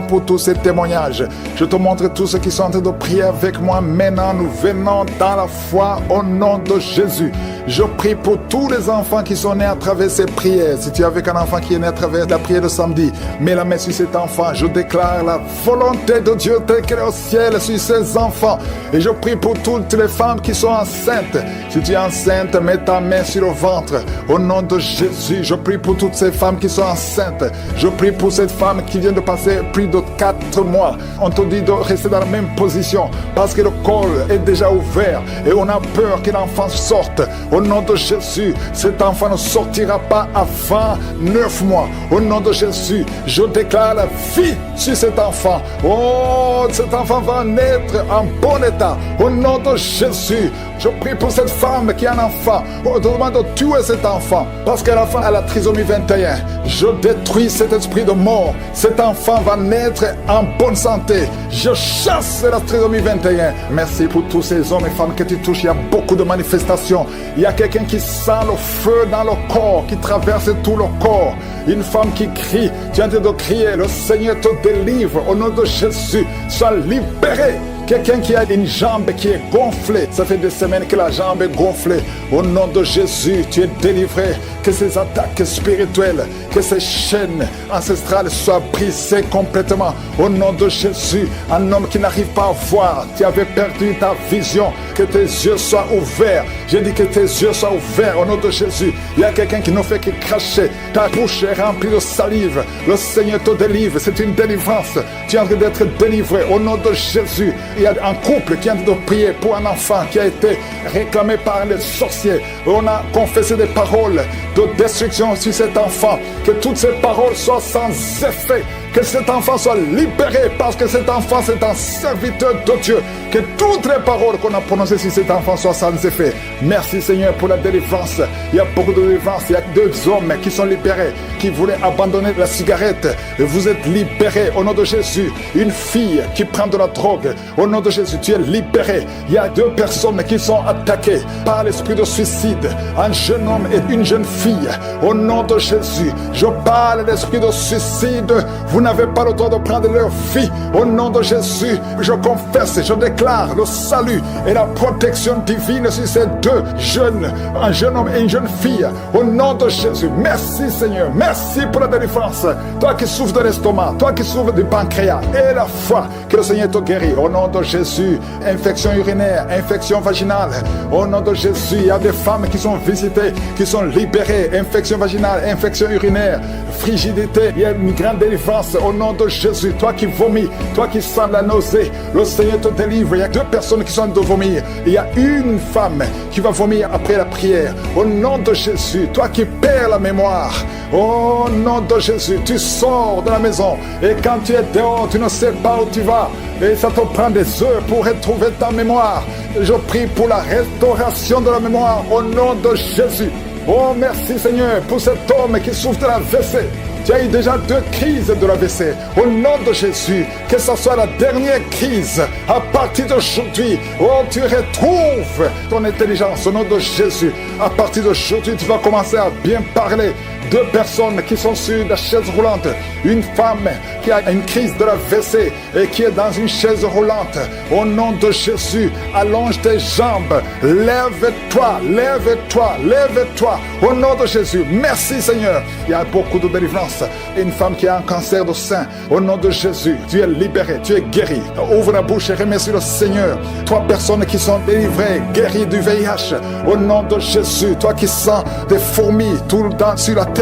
Pour tous ces témoignages, je te montre tous ceux qui sont en train de prier avec moi. Maintenant, nous venons dans la foi au nom de Jésus. Je prie pour tous les enfants qui sont nés à travers ces prières. Si tu es avec un enfant qui est né à travers la prière de samedi, mets la main sur cet enfant. Je déclare la volonté de Dieu telle qu'elle est au ciel sur ces enfants. Et je prie pour toutes les femmes qui sont enceintes. Si tu es enceinte, mets ta main sur le ventre. Au nom de Jésus, je prie pour toutes ces femmes qui sont enceintes. Je prie pour cette femme qui vient de passer plus de 4 mois. On te dit de rester dans la même position parce que le col est déjà ouvert et on a peur que l'enfant sorte. Au nom de Jésus, cet enfant ne sortira pas avant 9 mois. Au nom de Jésus, je déclare la vie sur cet enfant. Oh, cet enfant va naître en bon état. Au nom de Jésus, je prie pour cette femme qui a un enfant. On te demande de tuer cet enfant parce que l'enfant a la trisomie 21. Je détruis cet esprit de mort. Cet enfant va naître en bonne santé. Je chasse la trisomie 21. Merci pour tous ces hommes et femmes que tu touches. Il y a beaucoup de manifestations. Il y a quelqu'un qui sent le feu dans le corps, qui traverse tout le corps. Une femme qui crie. Tu es en train de crier. Le Seigneur te délivre. Au nom de Jésus, sois libéré. Quelqu'un qui a une jambe qui est gonflée. Ça fait des semaines que la jambe est gonflée. Au nom de Jésus, tu es délivré. Que ces attaques spirituelles, que ces chaînes ancestrales soient brisées complètement. Au nom de Jésus, un homme qui n'arrive pas à voir. Tu avais perdu ta vision. Que tes yeux soient ouverts. J'ai dit que tes yeux soient ouverts au nom de Jésus. Il y a quelqu'un qui ne fait que cracher. Ta bouche est remplie de salive. Le Seigneur te délivre. C'est une délivrance. Tu es en train d'être délivré au nom de Jésus. Il y a un couple qui est en train de prier pour un enfant qui a été réclamé par les sorciers. On a confessé des paroles de destruction sur cet enfant. Que toutes ces paroles soient sans effet. Que cet enfant soit libéré parce que cet enfant c'est un serviteur de Dieu. Que toutes les paroles qu'on a prononcées sur cet enfant soient sans effet. Merci Seigneur pour la délivrance. Il y a beaucoup de délivrance. Il y a 2 hommes qui sont libérés, qui voulaient abandonner la cigarette. Et vous êtes libérés au nom de Jésus. Une fille qui prend de la drogue. Au nom de Jésus, tu es libéré. Il y a 2 personnes qui sont attaquées par l'esprit de suicide. Un jeune homme et une jeune fille. Au nom de Jésus, je parle de l'esprit de suicide. Vous n'avez pas le droit de prendre leur vie. Au nom de Jésus, je confesse, je déclare le salut et la protection divine sur ces 2 jeunes, un jeune homme et une jeune fille. Au nom de Jésus, merci Seigneur, merci pour la délivrance. Toi qui souffres de l'estomac, toi qui souffres du pancréas, et la foi, que le Seigneur te guérit. Au nom de Jésus, infection urinaire, infection vaginale. Au nom de Jésus, il y a des femmes qui sont visitées, qui sont libérées. Infection vaginale, infection urinaire, frigidité, il y a une grande délivrance. Au nom de Jésus, toi qui vomis, toi qui sens la nausée, le Seigneur te délivre. Il y a 2 personnes qui sont de vomir. Il y a une femme qui va vomir après la prière. Au nom de Jésus, toi qui perds la mémoire, au nom de Jésus, tu sors de la maison et quand tu es dehors, tu ne sais pas où tu vas et ça te prend des heures pour retrouver ta mémoire. Je prie pour la restauration de la mémoire au nom de Jésus. Oh, merci Seigneur pour cet homme qui souffre de la l'AVC. Tu as eu déjà 2 crises de l'AVC. Au nom de Jésus, que ce soit la dernière crise, à partir d'aujourd'hui, oh, tu retrouves ton intelligence au nom de Jésus. À partir d'aujourd'hui, tu vas commencer à bien parler. 2 personnes qui sont sur la chaise roulante. Une femme qui a une crise de l'AVC et qui est dans une chaise roulante. Au nom de Jésus, allonge tes jambes. Lève-toi, lève-toi, lève-toi. Au nom de Jésus, merci Seigneur. Il y a beaucoup de délivrance. Une femme qui a un cancer de sein. Au nom de Jésus, tu es libéré, tu es guéri. Ouvre la bouche et remercie le Seigneur. 3 personnes qui sont délivrées, guéries du VIH. Au nom de Jésus, toi qui sens des fourmis tout le temps sur la tête.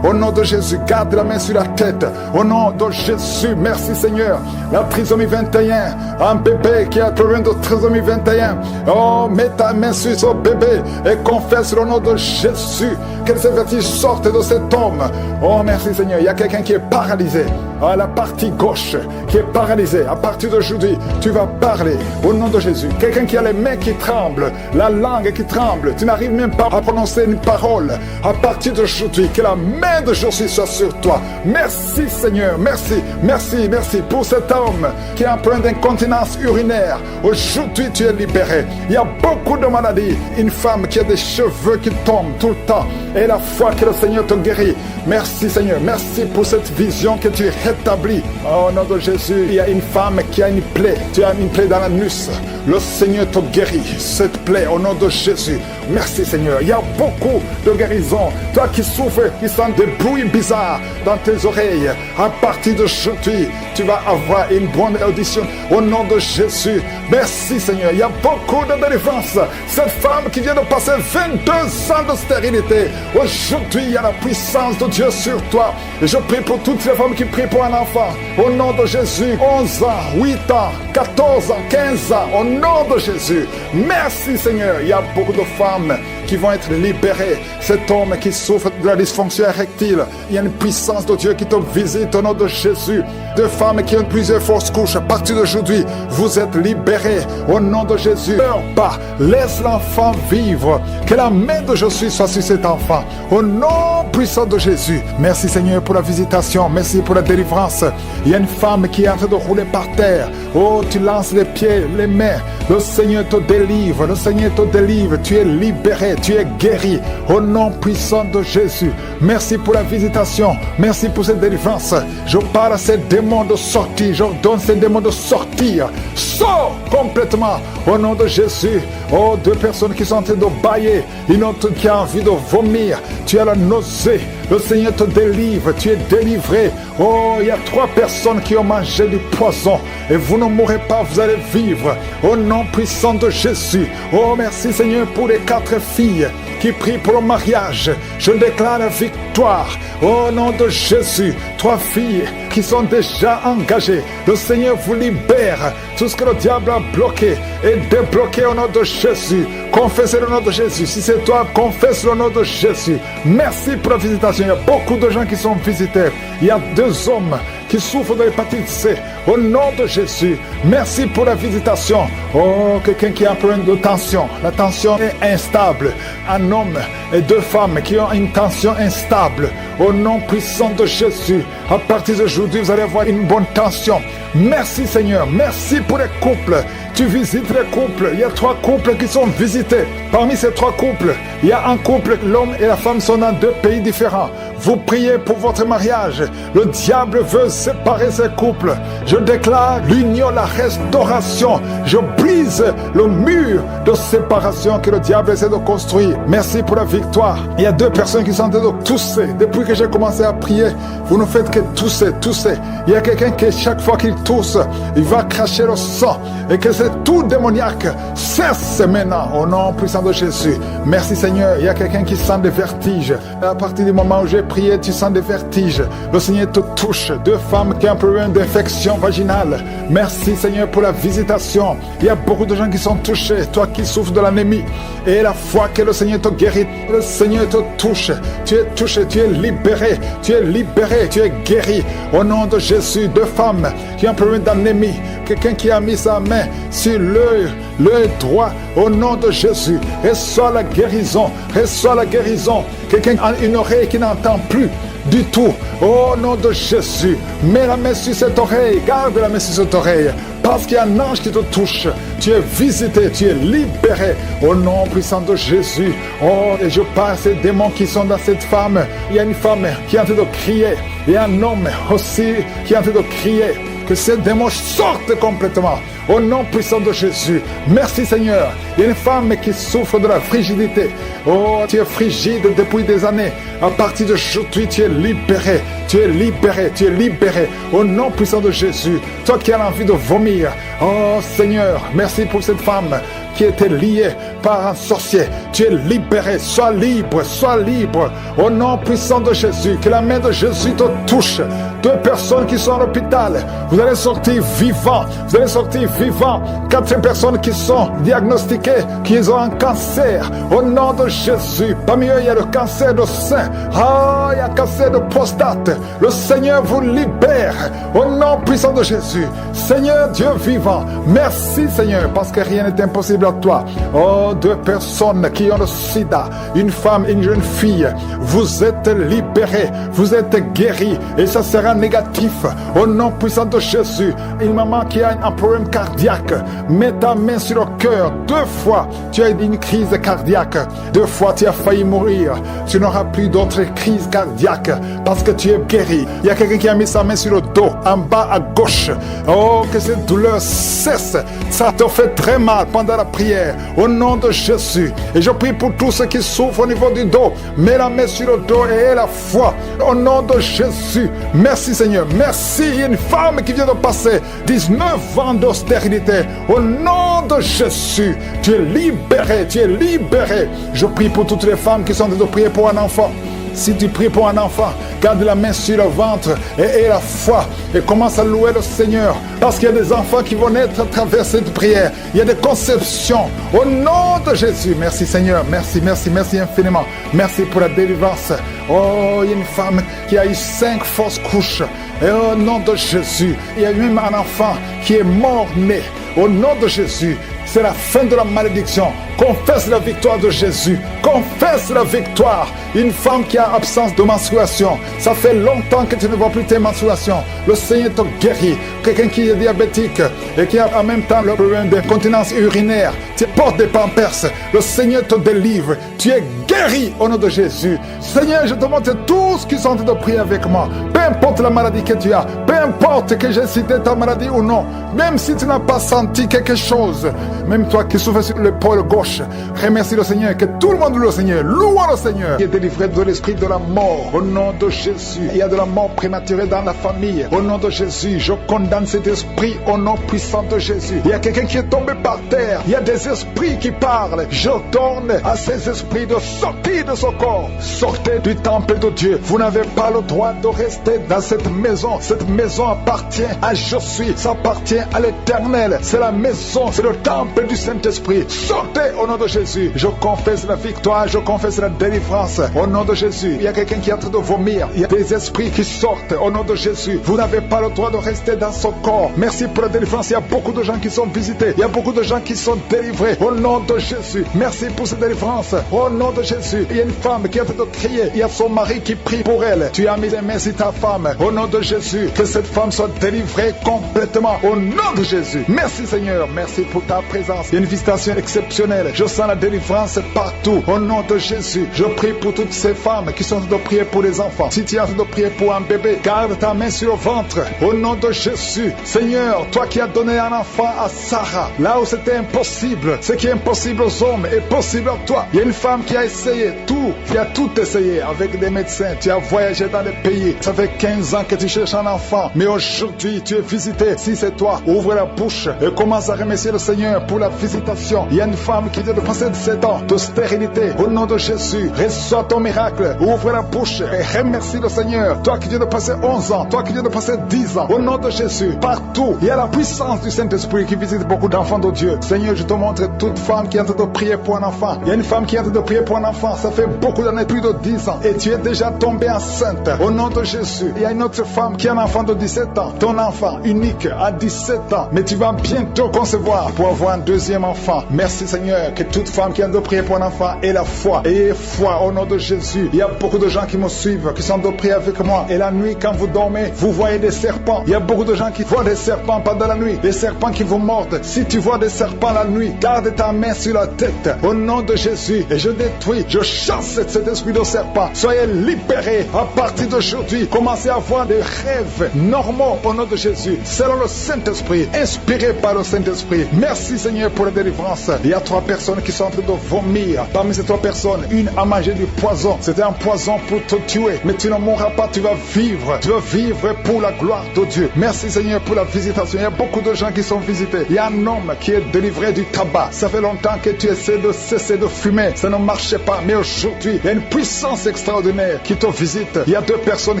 Au nom de Jésus, garde la main sur la tête. Au nom de Jésus, merci Seigneur. La trisomie 21, un bébé qui a problème de trisomie 21. Oh, mets ta main sur ce bébé et confesse le nom de Jésus. Que ces vertiges sortent de cet homme. Oh, merci Seigneur. Il y a quelqu'un qui est paralysé. À la partie gauche qui est paralysée. À partir d'aujourd'hui, tu vas parler au nom de Jésus. Quelqu'un qui a les mains qui tremblent, la langue qui tremble. Tu n'arrives même pas à prononcer une parole. À partir d'aujourd'hui, que la main de Jésus soit sur toi. Merci Seigneur, merci, merci, merci pour cet homme qui a un problème d'incontinence urinaire. Aujourd'hui, tu es libéré. Il y a beaucoup de maladies. Une femme qui a des cheveux qui tombent tout le temps et la foi que le Seigneur te guérit. Merci Seigneur, merci pour cette vision que tu rétablis. Au nom de Jésus, il y a une femme qui a une plaie. Tu as une plaie dans l'anus. Le Seigneur te guérit cette plaie au nom de Jésus. Merci Seigneur. Il y a beaucoup de guérisons. Toi qui souffres, qui sens des bruits bizarres dans tes oreilles, à partir d'aujourd'hui, tu vas avoir une bonne audition au nom de Jésus. Merci Seigneur. Il y a beaucoup de délivrance. Cette femme qui vient de passer 22 ans de stérilité, aujourd'hui il y a la puissance de Dieu sur toi. Et je prie pour toutes les femmes qui prient pour un enfant. Au nom de Jésus, 11 ans, 8 ans, 14 ans, 15 ans, au nom de Jésus. Merci Seigneur. Il y a beaucoup de femmes qui vont être libérées. Cet homme qui souffre de la dysfonction érectile, il y a une puissance de Dieu qui te visite au nom de Jésus. Deux femmes qui ont plusieurs fausses couches, à partir d'aujourd'hui, vous êtes libérés au nom de Jésus. Ne pleure pas, laisse l'enfant vivre. Que la main de Jésus soit sur cet enfant. Au nom puissant de Jésus. Merci Seigneur pour la visitation. Merci pour la délivrance. Il y a une femme qui est en train de rouler par terre. Oh, tu lances les pieds, les mains. Le Seigneur te délivre. Le Seigneur te délivre. Tu es libéré. Tu es guéri. Au nom puissant de Jésus. Merci pour la visitation. Merci pour cette délivrance. Je parle à ces démons de sortir. J'ordonne ces démons de sortir. Sors complètement. Au nom de Jésus. Oh, deux personnes qui sont en train de bailler. Une autre qui a envie de vomir. Tu as la nausée. Le Seigneur te délivre. Tu es délivré. Oh, il y a 3 personnes qui ont mangé du poison. Et vous ne mourrez pas, vous allez vivre. Au nom puissant de Jésus. Oh, merci Seigneur pour les 4 filles qui prient pour le mariage. Je déclare la victoire. Au nom de Jésus. 3 filles qui sont déjà engagées. Le Seigneur vous libère. Tout ce que le diable a bloqué est débloqué au nom de Jésus. Confessez le nom de Jésus. Si c'est toi, confesse le nom de Jésus. Merci pour la visitation. Il y a beaucoup de gens qui sont visités. Il y a 2 hommes qui souffrent de l'hépatite C. Au nom de Jésus. Merci pour la visitation. Oh, quelqu'un qui a un problème de tension. La tension est instable. Un homme et 2 femmes qui ont une tension instable. Au nom puissant de Jésus. À partir d'aujourd'hui, vous allez avoir une bonne tension. Merci Seigneur. Merci pour les couples. Tu visites les couples. Il y a 3 couples qui sont visités. Parmi ces 3 couples, il y a un couple, l'homme et la femme sont dans 2 pays différents. Vous priez pour votre mariage. Le diable veut séparer ces couples. Je déclare l'union, la restauration. Je brise le mur de séparation que le diable essaie de construire. Merci pour la victoire. Il y a 2 personnes qui sont en train de tousser. Depuis que j'ai commencé à prier, vous ne faites que tousser, tousser. Il y a quelqu'un qui, chaque fois qu'il tousse, il va cracher le sang. Et que c'est tout démoniaque cesse maintenant au nom puissant de Jésus. Merci Seigneur. Il y a quelqu'un qui sent des vertiges. À partir du moment où j'ai prié, tu sens des vertiges. Le Seigneur te touche. 2 femmes qui ont un problème d'infection vaginale. Merci Seigneur pour la visitation. Il y a beaucoup de gens qui sont touchés. Toi qui souffres de l'anémie. Et la foi que le Seigneur te guérit. Le Seigneur te touche. Tu es touché. Tu es libéré. Tu es libéré. Tu es guéri. Au nom de Jésus. 2 femmes qui ont un problème d'anémie. Quelqu'un qui a mis sa main sur l'œil droit. Au nom de Jésus. Reçois la guérison. Reçois la guérison. Quelqu'un a une oreille qui n'entend plus du tout. Au nom de Jésus. Mets la main sur cette oreille. Garde la main sur cette oreille. Parce qu'il y a un ange qui te touche. Tu es visité. Tu es libéré. Au nom puissant de Jésus. Oh, et je parle à ces démons qui sont dans cette femme. Il y a une femme qui est en train de crier. Et un homme aussi qui est en train de crier. Que ces démons sortent complètement. Au nom puissant de Jésus. Merci Seigneur. Il y a une femme qui souffre de la frigidité. Oh, tu es frigide depuis des années. À partir d'aujourd'hui, tu es libéré. Tu es libéré. Tu es libéré. Au nom puissant de Jésus. Toi qui as envie de vomir. Oh Seigneur, merci pour cette femme qui était liée par un sorcier. Tu es libéré. Sois libre. Sois libre. Au nom puissant de Jésus. Que la main de Jésus te touche. 2 personnes qui sont à l'hôpital. Vous allez sortir vivants. Vous allez sortir vivants. 4 personnes qui sont diagnostiquées, qui ont un cancer. Au nom de Jésus. Parmi eux, il y a le cancer de sein. Il y a le cancer de prostate. Le Seigneur vous libère. Au nom puissant de Jésus. Seigneur Dieu vivant. Merci Seigneur, parce que rien n'est impossible à toi. Oh, 2 personnes qui ont le sida, une femme et une jeune fille, vous êtes libérés, vous êtes guéris et ça sera négatif. Au nom puissant de Jésus, une maman qui a un problème cardiaque, mets ta main sur le cœur. 2 fois, tu as eu une crise cardiaque. 2 fois, tu as failli mourir. Tu n'auras plus d'autres crises cardiaques parce que tu es guéri. Il y a quelqu'un qui a mis sa main sur le dos, en bas à gauche. Oh, que cette douleur cesse. Ça te fait très mal pendant la prière. Au nom de Jésus. Et je prie pour tous ceux qui souffrent au niveau du dos. Mets la main sur le dos et aie la foi. Au nom de Jésus. Merci Seigneur. Merci. Il y a une femme qui vient de passer 19 ans d'austérité. Au nom de Jésus. Tu es libéré. Tu es libéré. Je prie pour toutes les femmes qui sont en train de prier pour un enfant. Si tu pries pour un enfant, garde la main sur le ventre et aie la foi et commence à louer le Seigneur. Parce qu'il y a des enfants qui vont naître à travers cette prière. Il y a des conceptions. Au nom de Jésus. Merci Seigneur. Merci, merci, merci infiniment. Merci pour la délivrance. Oh, il y a une femme qui a eu 5 fausses couches. Et au nom de Jésus, il y a même un enfant qui est mort-né. Au nom de Jésus, c'est la fin de la malédiction. Confesse la victoire de Jésus. Confesse la victoire. Une femme qui a absence de menstruation. Ça fait longtemps que tu ne vois plus tes menstruations. Le Seigneur te guérit. Quelqu'un qui est diabétique et qui a en même temps le problème d'incontinence urinaire. Tu portes des pampers. Le Seigneur te délivre. Tu es guéri au nom de Jésus. Seigneur, je te montre tous qui sont en train de prier avec moi. Peu importe la maladie que tu as. Peu importe que j'ai cité ta maladie ou non. Même si tu n'as pas senti quelque chose. Même toi qui souffres sur l'épaule gauche. Remercie le Seigneur. Que tout le monde loue le Seigneur. Louons le Seigneur. Qui est délivré de l'esprit de la mort. Au nom de Jésus. Il y a de la mort prématurée dans la famille. Au nom de Jésus. Je condamne cet esprit au nom puissant de Jésus. Il y a quelqu'un qui est tombé par terre. Il y a des esprits qui parlent. Je donne à ces esprits de sortir de ce corps. Sortez du temple de Dieu. Vous n'avez pas le droit de rester dans cette maison. Cette maison appartient à Je suis. Ça appartient à l'Éternel. C'est la maison. C'est le temple du Saint-Esprit. Sortez au nom de Jésus. Je confesse la victoire. Je confesse la délivrance. Au nom de Jésus. Il y a quelqu'un qui est en train de vomir. Il y a des esprits qui sortent. Au nom de Jésus. Vous n'avez pas le droit de rester dans ce corps. Merci pour la délivrance. Il y a beaucoup de gens qui sont visités. Il y a beaucoup de gens qui sont délivrés. Au nom de Jésus. Merci pour cette délivrance. Au nom de Jésus. Il y a une femme qui est en train de crier. Il y a son mari qui prie pour elle. Tu as mis les mains sur ta femme. Au nom de Jésus. Que cette femme soit délivrée complètement. Au nom de Jésus. Merci Seigneur. Merci pour ta présence. Il y a une visitation exceptionnelle. Je sens la délivrance partout. Au nom de Jésus. Je prie pour toutes ces femmes qui sont en train de prier pour les enfants. Si tu es en train de prier pour un bébé, garde ta main sur le ventre. Au nom de Jésus. Seigneur, toi qui as donné un enfant à Sarah, là où c'était impossible, ce qui est impossible aux hommes est possible à toi. Il y a une femme qui a essayé tout, qui a tout essayé avec des médecins. Tu as voyagé dans les pays. Ça fait 15 ans que tu cherches un enfant. Mais aujourd'hui, tu es visité. Si c'est toi, ouvre la bouche et commence à remercier le Seigneur pour la visitation. Il y a une femme qui vient de passer 7 ans de stérilité. Au nom de Jésus, reçois ton miracle. Ouvre la bouche et remercie le Seigneur. Toi qui viens de passer 11 ans, toi qui viens de passer 10 ans. Au nom de Jésus, partout, il y a la puissance du Saint-Esprit qui visite beaucoup d'enfants de Dieu. Seigneur, je te montre toute femme qui est en train de prier pour un enfant. Il y a une femme qui est en train de prier pour un enfant. Ça fait beaucoup d'années, plus de 10 ans. Et tu es déjà tombée enceinte. Au nom de Jésus. Il y a une autre femme qui a un enfant de 17 ans. Ton enfant unique à 17 ans. Mais tu vas bientôt concevoir pour avoir un deuxième enfant. Merci Seigneur. Que toute femme qui est en train de prier pour un enfant ait la foi. Ayez foi au nom de Jésus. Il y a beaucoup de gens qui me suivent, qui sont de prier avec moi. Et la nuit, quand vous dormez, vous voyez des serpents. Il y a beaucoup de gens qui voient des serpents pendant la nuit. Des serpents qui vous mordent. Si tu vois des serpents la nuit, garde ta main sur la tête. Au nom de Jésus. Et je détruis, je chasse cet esprit de serpent. Soyez libérés à partir d'aujourd'hui. Commencez à avoir des rêves normaux au nom de Jésus. Selon le Saint-Esprit. Inspiré par le Saint-Esprit. Merci Seigneur pour la délivrance. Il y a 3 personnes qui sont en train de vomir. Parmi ces 3 personnes, une a mangé du poison. C'était un poison pour te tuer. Mais tu ne mourras pas, tu vas vivre. Tu vas vivre pour la gloire de Dieu. Merci Seigneur pour la visitation. Il y a beaucoup de gens qui sont visités. Il y a un homme qui est délivré du tabac. Ça fait longtemps que tu essaies de cesser de fumer. Ça ne marchait pas. Mais aujourd'hui, il y a une puissance extraordinaire qui te visite. Il y a 2 personnes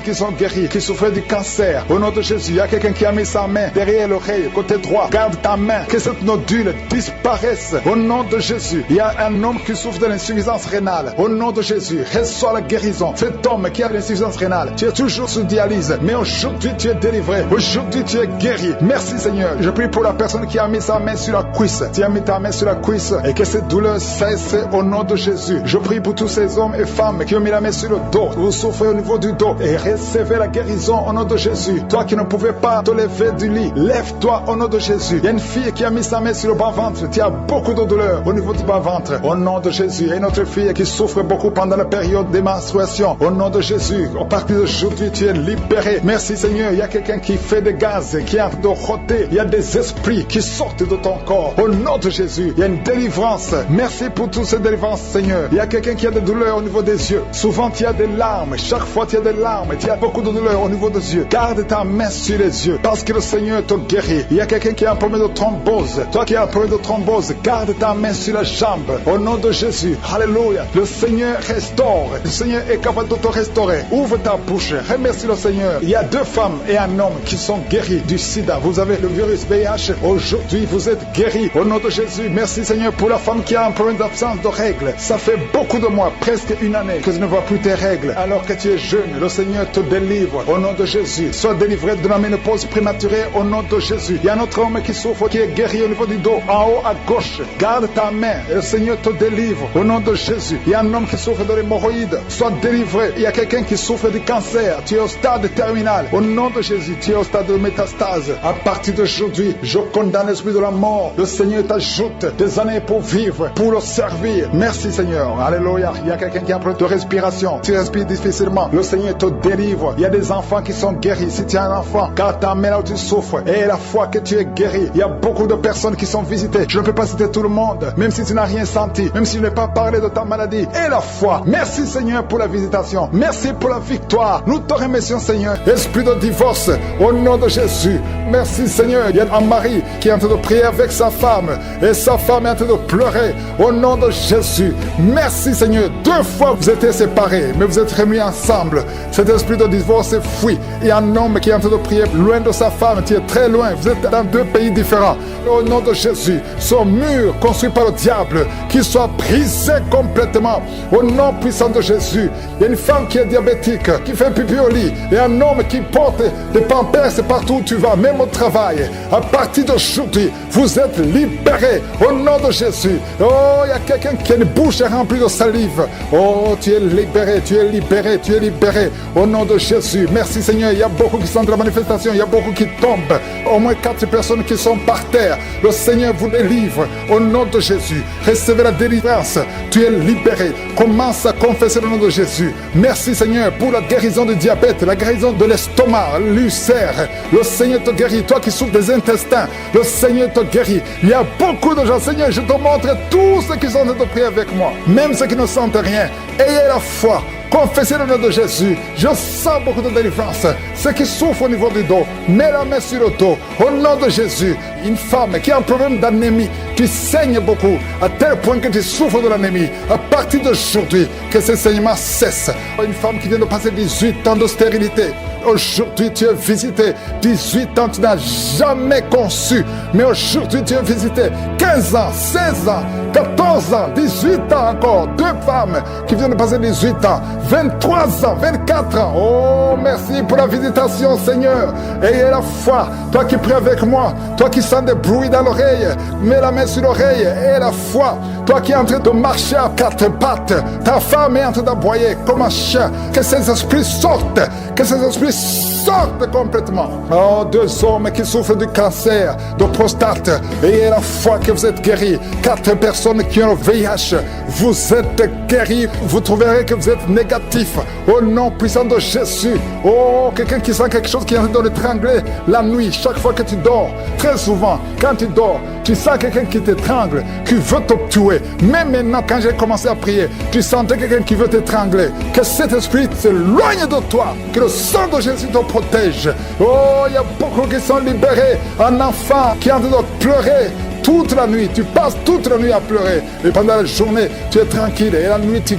qui sont guéries, qui souffraient du cancer. Au nom de Jésus, il y a quelqu'un qui a mis sa main derrière l'oreille, côté droit. Garde ta main, que cette nodule disparaisse. Au nom de Jésus, il y a un homme qui souffre de l'insuffisance rénale. Au nom de Jésus, reçois la guérison. Cet homme qui a l'insuffisance rénale, tu es toujours sous dialyse, mais aujourd'hui tu es délivré. Aujourd'hui tu es guéri. Merci Seigneur. Je prie pour la personne qui a mis sa main sur la cuisse. Tu as mis ta main sur la cuisse et que cette douleur cesse au nom de Jésus. Je prie pour tous ces hommes et femmes qui ont mis la main sur le dos. Vous souffrez au niveau du dos et recevez la guérison au nom de Jésus. Toi qui ne pouvais pas te lever du lit, lève-toi au nom de Jésus. Il y a une fille qui a mis sa main sur le bas-ventre. Tu as beaucoup de douleur au niveau du bas-ventre. Au nom de Jésus. Et une autre fille qui souffre beaucoup pendant la période des menstruations. Au nom de Jésus. À partir d'aujourd'hui, tu es libéré. Merci Seigneur. Il y a quelqu'un qui fait des gaz, qui est en train de rôter. Il y a des esprits qui sortent de ton corps. Au nom de Jésus. Il y a une délivrance. Merci pour toutes ces délivrances, Seigneur. Il y a quelqu'un qui a des douleurs au niveau des yeux. Souvent, tu as des larmes. Chaque fois, tu as des larmes. Tu as beaucoup de douleurs au niveau des yeux. Garde ta main sur les yeux parce que le Seigneur te guérit. Il y a quelqu'un qui a un problème de thrombose. Toi qui as un problème de thrombose, garde ta main sur la jambe. Au nom de Jésus. Alléluia. Le Seigneur restaure. Le Seigneur est capable de te restaurer. Ouvre ta bouche. Remercie le Seigneur. Il y a 2 femmes et un homme qui sont guéris du sida. Vous avez le virus VIH. Aujourd'hui, vous êtes guéris. Au nom de Jésus. Merci Seigneur pour la femme qui a un problème d'absence de règles. Ça fait beaucoup de mois, presque une année, que tu ne vois plus tes règles. Alors que tu es jeune, le Seigneur te délivre. Au nom de Jésus. Sois délivré de la ménopause prématurée. Au nom de Jésus. Il y a un autre homme qui souffre, qui est guéri au niveau du dos. En haut à gauche. Garde ta main et le Seigneur te délivre. Au nom de Jésus. Il y a un homme qui souffre de l'hémorroïde. Sois délivré. Il y a quelqu'un qui souffre du cancer. Tu es au stade terminal. Au nom de Jésus. Tu es au stade de métastase. À partir d'aujourd'hui, je condamne l'esprit de la mort. Le Seigneur t'ajoute des années pour vivre, pour le servir. Merci Seigneur. Alléluia. Il y a quelqu'un qui a un problème de respiration. Tu respires difficilement. Le Seigneur te délivre. Il y a des enfants qui sont guéris. Si tu as un enfant, garde ta main là où tu souffres. Et la foi que tu es guéri. Il y a beaucoup de personnes qui sont visitées. Je ne peux pas citer tout le monde. Même si tu n'as rien senti. Même si je n'ai pas parlé de ta maladie. Et la foi. Merci Seigneur pour la visitation. Merci pour la victoire. Nous te remercions Seigneur. Esprit de divorce. Au nom de Jésus. Merci Seigneur. Il y a un mari qui est en train de prier avec sa femme. Et sa femme est en train de pleurer. Au nom de Jésus. Merci Seigneur. 2 fois vous étiez séparés. Mais vous êtes remis ensemble. Cet esprit de divorce est fui. Il y a un homme qui est en train de prier loin de sa femme. Tu es très loin. Vous êtes dans 2 pays différents. Au nom de Jésus. Ce mur construit par le diable. Qu'il soit brisé complètement. Au nom puissant de Jésus. Il y a une femme qui est diabétique. Qui fait pipi au lit. Et un homme qui porte des pampers partout où tu vas. Même au travail. À partir d'aujourd'hui. Vous êtes libérés. Au nom de Jésus. Oh, il y a quelqu'un qui a une bouche remplie de salive. Oh, tu es libéré. Tu es libéré. Tu es libéré. Au nom de Jésus. Merci Seigneur. Il y a beaucoup qui sont de la manifestation. Il y a beaucoup qui tombent. Au moins 4 personnes qui sont par terre. Le Seigneur vous délivre. Au nom de Jésus. Recevez la délivrance. Tu es libéré. Commence à confesser le nom de Jésus. Merci Seigneur pour la guérison du diabète. La guérison de l'estomac. L'ulcère. Le Seigneur te guérit. Toi qui souffres des intestins. Le Seigneur te guérit. Il y a beaucoup de gens. Seigneur, je te montre tous ceux qui sont en train de prier avec moi. Même ceux qui ne sentent rien. Ayez la foi. Confessez le nom de Jésus. Je sens beaucoup de délivrance. Ceux qui souffrent au niveau du dos, mets la main sur le dos. Au nom de Jésus. Une femme qui a un problème d'anémie, qui saigne beaucoup, à tel point que tu souffres de l'anémie. À partir d'aujourd'hui, que ce saignement cesse. Une femme qui vient de passer 18 ans de stérilité. Aujourd'hui, tu es visité. 18 ans, tu n'as jamais conçu. Mais aujourd'hui, tu es visité. 15 ans, 16 ans, 14 ans, 18 ans encore. 2 femmes qui viennent de passer 18 ans. 23 ans, 24 ans. Oh, merci pour la visitation, Seigneur. Ayez la foi. Toi qui pries avec moi, toi qui sens des bruits dans l'oreille, mets la main sur l'oreille. Ayez la foi. Toi qui es en train de marcher à 4 pattes, ta femme est en train d'aboyer comme un chien. Que ces esprits sortent. Que ces esprits sortent complètement. Oh, 2 hommes qui souffrent du cancer de prostate. Ayez la foi que vous êtes guéris. 4 personnes qui ont le VIH. Vous êtes guéris. Vous trouverez que vous êtes négatif. Au nom puissant de Jésus. Oh, quelqu'un qui sent quelque chose qui est en train de l'étrangler la nuit. Chaque fois que tu dors. Très souvent, quand tu dors, tu sens quelqu'un qui t'étrangle, qui veut te tuer. Même maintenant, quand j'ai commencé à prier, tu sentais quelqu'un qui veut t'étrangler. Que cet esprit s'éloigne de toi. Que le sang de Jésus te protège. Oh, il y a beaucoup qui sont libérés. Un enfant qui est en train de pleurer. toute la nuit, tu passes toute la nuit à pleurer. Et pendant la journée, tu es tranquille. Et la nuit, tu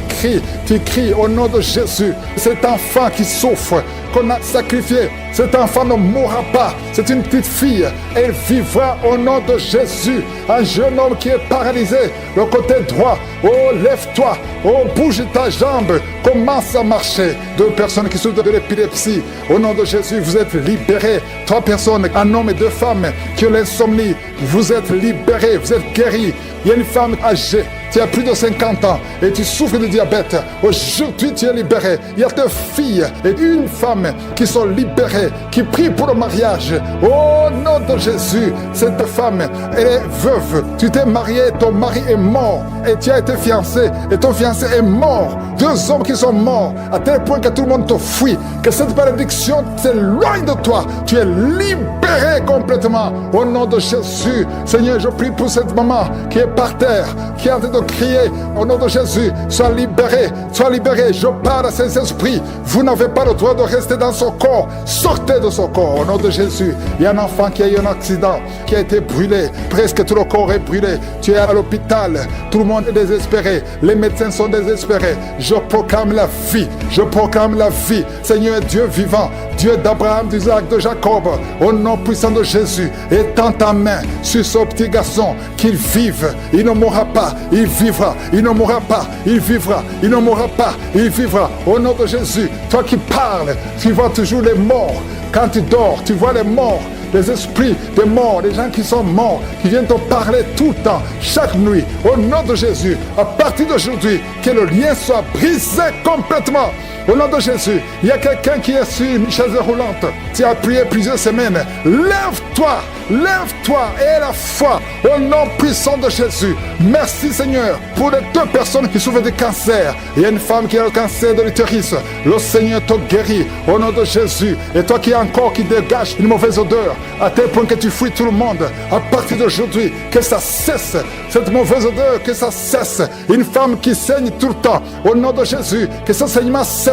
cries au nom de Jésus. Cet enfant qui souffre, qu'on a sacrifié, cet enfant ne mourra pas. C'est une petite fille. Elle vivra au nom de Jésus. Un jeune homme qui est paralysé, le côté droit. Oh, lève-toi. Oh, bouge ta jambe. Commence à marcher. 2 personnes qui souffrent de l'épilepsie. Au nom de Jésus, vous êtes libérés. 3 personnes, un homme et 2 femmes qui ont l'insomnie. Vous êtes libérés, vous êtes guéris. Il y a une femme âgée, tu as plus de 50 ans et tu souffres de diabète. Aujourd'hui, tu es libéré. Il y a 2 filles et une femme qui sont libérées, qui prient pour le mariage. Au nom de Jésus, cette femme, elle est veuve. Tu t'es marié, ton mari est mort et tu as été fiancé et ton fiancé est mort. 2 hommes qui sont morts à tel point que tout le monde te fuit. Que cette malédiction s'éloigne de toi. Tu es libéré complètement. Au nom de Jésus, Seigneur, je prie pour cette maman qui est par terre, qui est en train de crier. Au nom de Jésus, sois libéré, sois libéré. Je parle à ces esprits. Vous n'avez pas le droit de rester dans son corps. Sortez de son corps. Au nom de Jésus, il y a un enfant qui a eu un accident, qui a été brûlé. Presque tout le corps est brûlé. Tu es à l'hôpital. Tout le monde est désespéré. Les médecins sont désespérés. Je proclame la vie. Je proclame la vie. Seigneur Dieu vivant, Dieu d'Abraham, d'Isaac, de Jacob, au nom puissant de Jésus, étends ta main sur ce petit garçon, qu'il vive. Il ne mourra pas, il vivra. Il ne mourra pas, il vivra. Il ne mourra pas, il vivra. Au nom de Jésus, toi qui parles, tu vois toujours les morts. Quand tu dors, tu vois les morts. Les esprits des morts, les gens qui sont morts, qui viennent te parler tout le temps, chaque nuit, au nom de Jésus, à partir d'aujourd'hui, que le lien soit brisé complètement. Au nom de Jésus, il y a quelqu'un qui est sur une chaise roulante. Tu as prié plusieurs semaines. Lève-toi, lève-toi et la foi au nom puissant de Jésus. Merci Seigneur pour les 2 personnes qui souffrent de cancer. Il y a une femme qui a le cancer de l'utérus. Le Seigneur te guérit au nom de Jésus. Et toi qui as un corps qui dégage une mauvaise odeur, à tel point que tu fuis tout le monde, à partir d'aujourd'hui, que ça cesse. Cette mauvaise odeur, que ça cesse. Une femme qui saigne tout le temps, au nom de Jésus, que ce saignement cesse.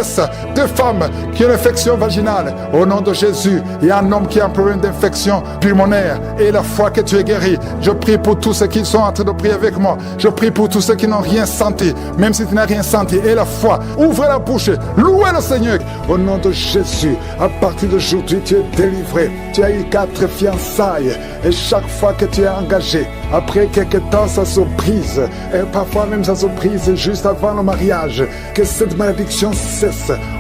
2 femmes qui ont une infection vaginale, au nom de Jésus. Il y a un homme qui a un problème d'infection pulmonaire et la foi que tu es guéri. Je prie pour tous ceux qui sont en train de prier avec moi. Je prie pour tous ceux qui n'ont rien senti, même si tu n'as rien senti. Et la foi, ouvre la bouche, louez le Seigneur. Au nom de Jésus, à partir d'aujourd'hui, tu es délivré. Tu as eu 4 fiançailles et chaque fois que tu es engagé, après quelques temps, ça se brise. Et parfois même ça se brise juste avant le mariage. Que cette malédiction cesse.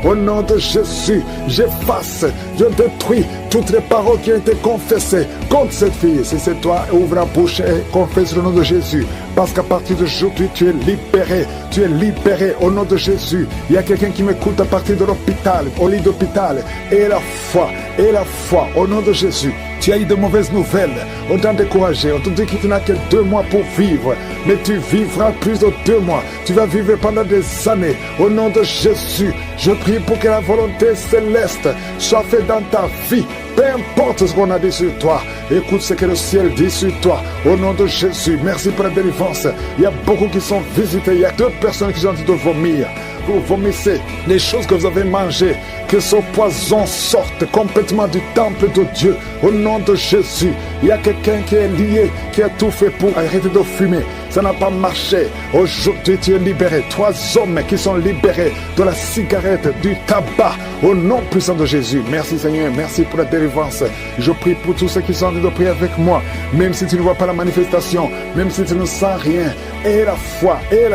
Au nom de Jésus, j'efface, je détruis toutes les paroles qui ont été confessées contre cette fille. Si c'est toi, ouvre la bouche et confesse le nom de Jésus. Parce qu'à partir d'aujourd'hui, tu es libéré. Tu es libéré au nom de Jésus. Il y a quelqu'un qui m'écoute à partir de l'hôpital, au lit d'hôpital. Et la foi, au nom de Jésus. Tu as eu de mauvaises nouvelles. On t'a découragé. On te dit que tu n'as que 2 mois pour vivre. Mais tu vivras plus de 2 mois. Tu vas vivre pendant des années. Au nom de Jésus, je prie pour que la volonté céleste soit faite dans ta vie. Peu importe ce qu'on a dit sur toi. Écoute ce que le ciel dit sur toi. Au nom de Jésus, merci pour la délivrance. Il y a beaucoup qui sont visités. Il y a 2 personnes qui sont en train de vomir. Vous vomissez les choses que vous avez mangées. Que ce poison sorte complètement du temple de Dieu. Au nom de Jésus, il y a quelqu'un qui est lié, qui a tout fait pour arrêter de fumer. Ça n'a pas marché. Aujourd'hui, tu es libéré. 3 hommes qui sont libérés de la cigarette, du tabac. Au nom puissant de Jésus. Merci Seigneur. Merci pour la délivrance. Je prie pour tous ceux qui sont en train de prier avec moi. Même si tu ne vois pas la manifestation, même si tu ne sens rien. Et la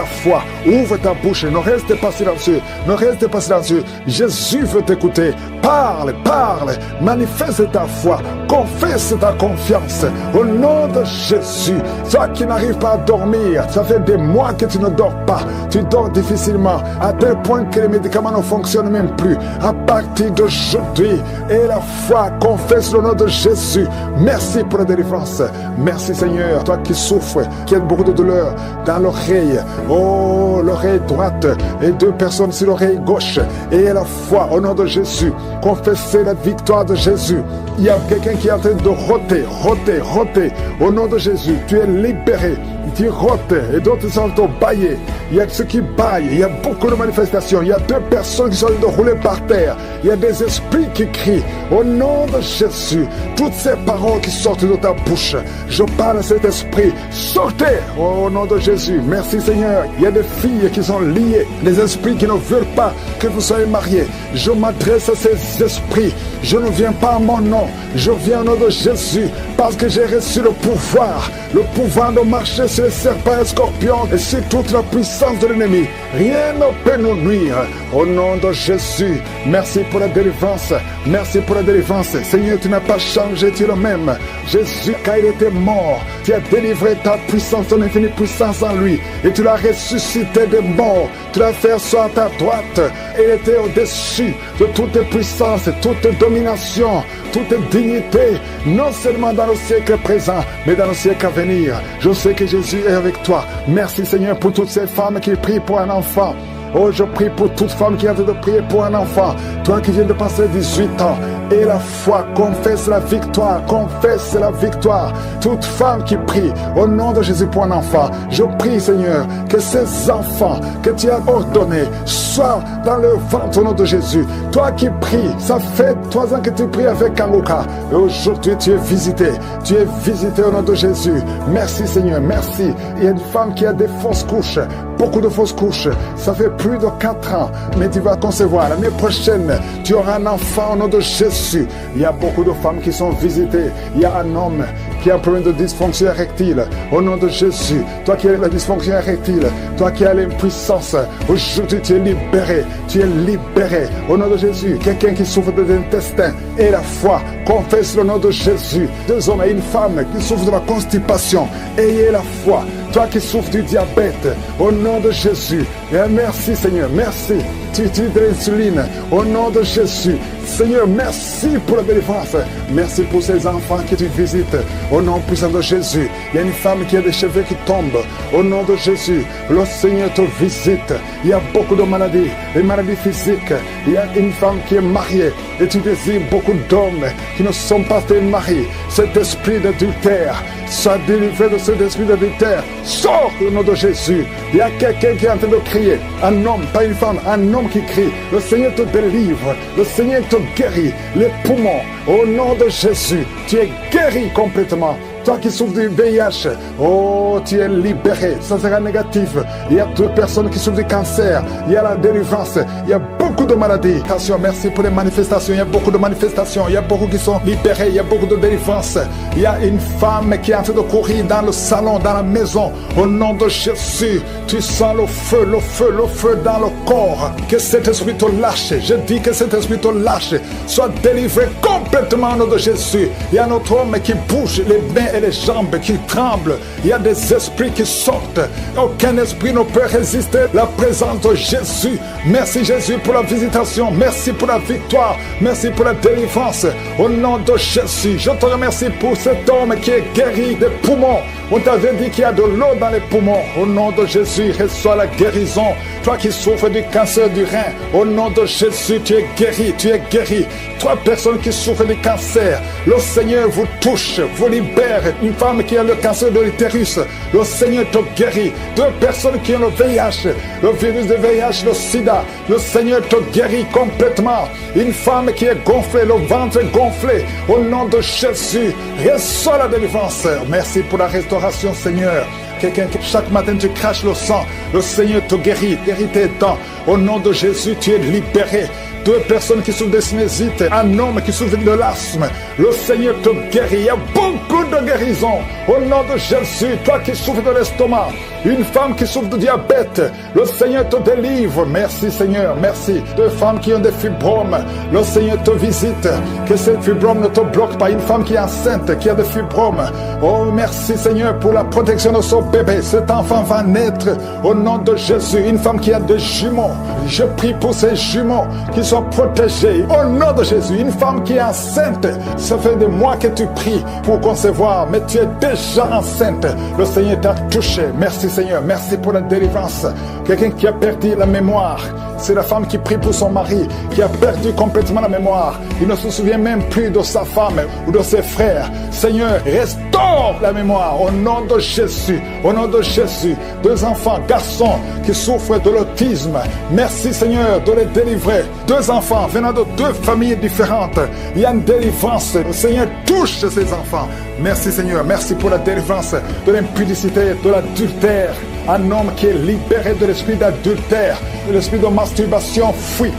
foi. Ouvre ta bouche. Ne reste pas silencieux. Ne reste pas silencieux. Jésus veut t'écouter. Parle. Manifeste ta foi. Confesse ta confiance. Au nom de Jésus. Toi qui n'arrives pas à dormir, ça fait des mois que tu ne dors pas. Tu dors difficilement, à tel point que les médicaments ne fonctionnent même plus. À partir d'aujourd'hui, et la foi, confesse le nom de Jésus. Merci pour la délivrance. Merci Seigneur. Toi qui souffres, qui as beaucoup de douleur dans l'oreille. Oh, l'oreille droite et 2 personnes sur l'oreille gauche. Et la foi, au nom de Jésus. Confessez la victoire de Jésus. Il y a quelqu'un qui est en train de roter. Au nom de Jésus, tu es libéré. Tu rotes et d'autres sont baillés. Il y a ceux qui baillent. Il y a beaucoup de manifestations. Il y a 2 personnes qui sont en train de rouler par terre. Il y a des esprits qui crient. Au nom de Jésus, toutes ces paroles qui sortent de ta bouche, je parle à cet esprit. Sortez au nom de Jésus. Merci Seigneur. Il y a des filles qui sont liées. Les esprits qui ne veulent pas que vous soyez mariés. Je m'adresse à ces esprits. Je ne viens pas à mon nom. Je viens au nom de Jésus parce que j'ai reçu le pouvoir de marcher sur les serpents et les scorpions et sur toute la puissance de l'ennemi. Rien ne peut nous nuire. Au nom de Jésus, merci pour la délivrance. Merci pour la délivrance. Seigneur, tu n'as pas changé, tu es le même. Jésus, quand il était mort, tu as délivré ta puissance, ton infinie puissance en lui. Et tu l'as ressuscité des morts. Tu l'as fait asseoir à ta droite. Et il était au-dessus de toute puissance, toute domination, toute dignité, non seulement dans le siècle présent, mais dans le siècle à venir. Je sais que Jésus est avec toi. Merci Seigneur pour toutes ces femmes qui prient pour un enfant. Oh, je prie pour toute femme qui a envie de prier pour un enfant. Toi qui viens de passer 18 ans. Et la foi, confesse la victoire. Confesse la victoire. Toute femme qui prie au nom de Jésus pour un enfant. Je prie, Seigneur, que ces enfants que tu as ordonnés soient dans le ventre au nom de Jésus. Toi qui pries, ça fait 3 ans que tu pries avec Kangoka. Et aujourd'hui, tu es visité. Tu es visité au nom de Jésus. Merci, Seigneur. Merci. Il y a une femme qui a des fausses couches. Beaucoup de fausses couches. Ça fait plus de 4 ans, mais tu vas concevoir. L'année prochaine, tu auras un enfant au nom de Jésus. Il y a beaucoup de femmes qui sont visitées. Il y a un homme qui a un problème de dysfonction érectile. Au nom de Jésus, toi qui as la dysfonction érectile, toi qui as l'impuissance, aujourd'hui tu es libéré. Tu es libéré. Au nom de Jésus, quelqu'un qui souffre de l'intestin et la foi, confesse le nom de Jésus. 2 hommes et une femme qui souffrent de la constipation, ayez la foi. Toi qui souffres du diabète, au nom de Jésus, et merci Seigneur, merci. Tu utilises de l'insuline, au nom de Jésus. Seigneur, merci pour la délivrance. Merci pour ces enfants que tu visites, au nom puissant de Jésus. Il y a une femme qui a des cheveux qui tombent, au nom de Jésus. Le Seigneur te visite. Il y a beaucoup de maladies, les maladies physiques. Il y a une femme qui est mariée, et tu désires beaucoup d'hommes qui ne sont pas tes maris. Cet esprit d'adultère, sois délivré de cet esprit d'adultère. Sors au nom de Jésus. Il y a quelqu'un qui est en train de crier. Un homme, pas une femme, un homme qui crie. Le Seigneur te délivre. Le Seigneur te guérit. Les poumons, au nom de Jésus, tu es guéri complètement. Toi qui souffres du VIH, oh, tu es libéré. Ça sera négatif. Il y a 2 personnes qui souffrent du cancer. Il y a la délivrance. Il y a beaucoup de maladies. Merci pour les manifestations. Il y a beaucoup de manifestations. Il y a beaucoup qui sont libérés. Il y a beaucoup de délivrance. Il y a une femme qui est en train de courir dans le salon, dans la maison. Au nom de Jésus, tu sens le feu, le feu, le feu dans le corps. Que cet esprit te lâche. Je dis que cet esprit te lâche. Sois délivré complètement au nom de Jésus. Il y a notre homme qui bouge les mains et les jambes qui tremblent. Il y a des esprits qui sortent. Aucun esprit ne peut résister à la présence de Jésus. Merci Jésus pour la visitation. Merci pour la victoire. Merci pour la délivrance. Au nom de Jésus, je te remercie pour cet homme qui est guéri des poumons. On t'avait dit qu'il y a de l'eau dans les poumons. Au nom de Jésus, reçois la guérison. Toi qui souffres du cancer du rein, au nom de Jésus, tu es guéri, tu es guéri. 3 personnes qui souffrent du cancer, le Seigneur vous touche, vous libère. Une femme qui a le cancer de l'utérus, le Seigneur te guérit. 2 personnes qui ont le VIH, le virus de VIH, le sida, le Seigneur te guérit complètement. Une femme qui est gonflée, le ventre gonflé, au nom de Jésus, reçois la délivrance. Merci pour la restauration, Seigneur. Quelqu'un qui chaque matin tu craches le sang, le Seigneur te guérit, guérit tes dents. Au nom de Jésus, tu es libéré. 2 personnes qui souffrent de sinusite, un homme qui souffre de l'asthme, le Seigneur te guérit. Il y a beaucoup de guérisons. Au nom de Jésus, toi qui souffres de l'estomac, une femme qui souffre de diabète, le Seigneur te délivre. Merci Seigneur, merci. 2 femmes qui ont des fibromes, le Seigneur te visite. Que ces fibromes ne te bloquent pas. Une femme qui est enceinte, qui a des fibromes, oh merci Seigneur pour la protection de son bébé. Cet enfant va naître au nom de Jésus. Une femme qui a des jumeaux, je prie pour ces jumeaux qui sont protégés au nom de Jésus. Une femme qui est enceinte, ça fait des mois que tu pries pour concevoir. recevoir, mais tu es déjà enceinte. Le Seigneur t'a touché. Merci Seigneur, merci pour la délivrance. Quelqu'un qui a perdu la mémoire, c'est la femme qui prie pour son mari, qui a perdu complètement la mémoire. Il ne se souvient même plus de sa femme ou de ses frères. Seigneur, restaure la mémoire au nom de Jésus. Au nom de Jésus, 2 enfants, garçons qui souffrent de l'autisme. Merci Seigneur de les délivrer. 2 enfants venant de 2 familles différentes. Il y a une délivrance. Le Seigneur touche ces enfants. Merci Seigneur, merci pour la délivrance de l'impudicité, de l'adultère. Un homme qui est libéré de l'esprit d'adultère, de l'esprit de masturbation, fuit.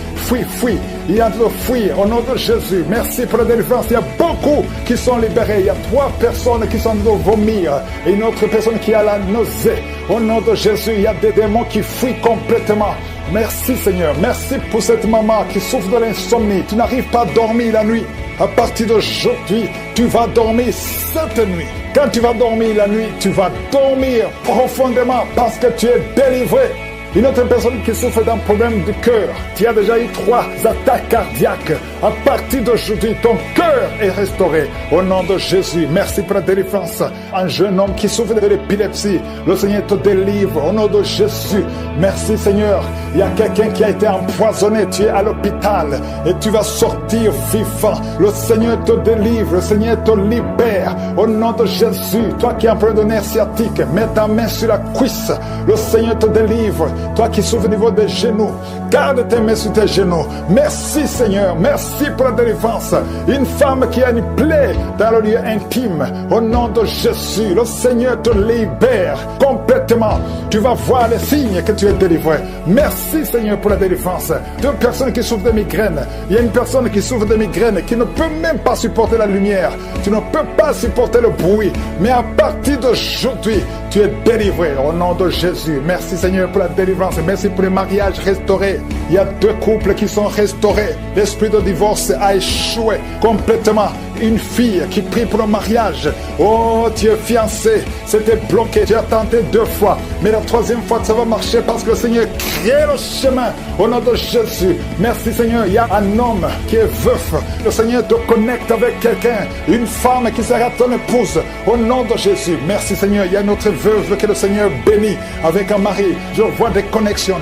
Il est en train de fuir au nom de Jésus. Merci pour la délivrance. Il y a beaucoup qui sont libérés. Il y a 3 personnes qui sont en train de vomir et une autre personne qui a la nausée. Au nom de Jésus, il y a des démons qui fuient complètement. Merci Seigneur. Merci pour cette maman qui souffre de l'insomnie. Tu n'arrives pas à dormir la nuit. À partir d'aujourd'hui, tu vas dormir cette nuit. Quand tu vas dormir la nuit, tu vas dormir profondément parce que tu es délivré. Une autre personne qui souffre d'un problème de cœur, tu as déjà eu 3 attaques cardiaques. À partir d'aujourd'hui, ton cœur est restauré. Au nom de Jésus, merci pour la délivrance. Un jeune homme qui souffre de l'épilepsie, le Seigneur te délivre. Au nom de Jésus, merci Seigneur. Il y a quelqu'un qui a été empoisonné, tu es à l'hôpital et tu vas sortir vivant. Le Seigneur te délivre, le Seigneur te libère. Au nom de Jésus, toi qui es en problème de nerf sciatique, mets ta main sur la cuisse. Le Seigneur te délivre. Toi qui souffres au niveau des genoux, garde tes mains sur tes genoux. Merci Seigneur, merci pour la délivrance. Une femme qui a une plaie dans le lieu intime, au nom de Jésus, le Seigneur te libère complètement. Tu vas voir les signes que tu es délivré. Merci Seigneur pour la délivrance. 2 personnes qui souffrent de migraines. Il y a une personne qui souffre de migraines qui ne peut même pas supporter la lumière. Tu ne peux pas supporter le bruit. Mais à partir d'aujourd'hui, tu es délivré au nom de Jésus. Merci Seigneur pour la délivrance. Merci pour les mariages restaurés. Il y a 2 couples qui sont restaurés. L'esprit de divorce a échoué complètement. Une fille qui prie pour le mariage. Oh, tu es fiancé. C'était bloqué. Tu as tenté 2 fois. Mais la 3e fois, ça va marcher parce que le Seigneur crée le chemin. Au nom de Jésus. Merci Seigneur. Il y a un homme qui est veuf. Le Seigneur te connecte avec quelqu'un. Une femme qui sera ton épouse. Au nom de Jésus. Merci Seigneur. Il y a une autre veuve que le Seigneur bénit avec un mari. Je vois des connexions.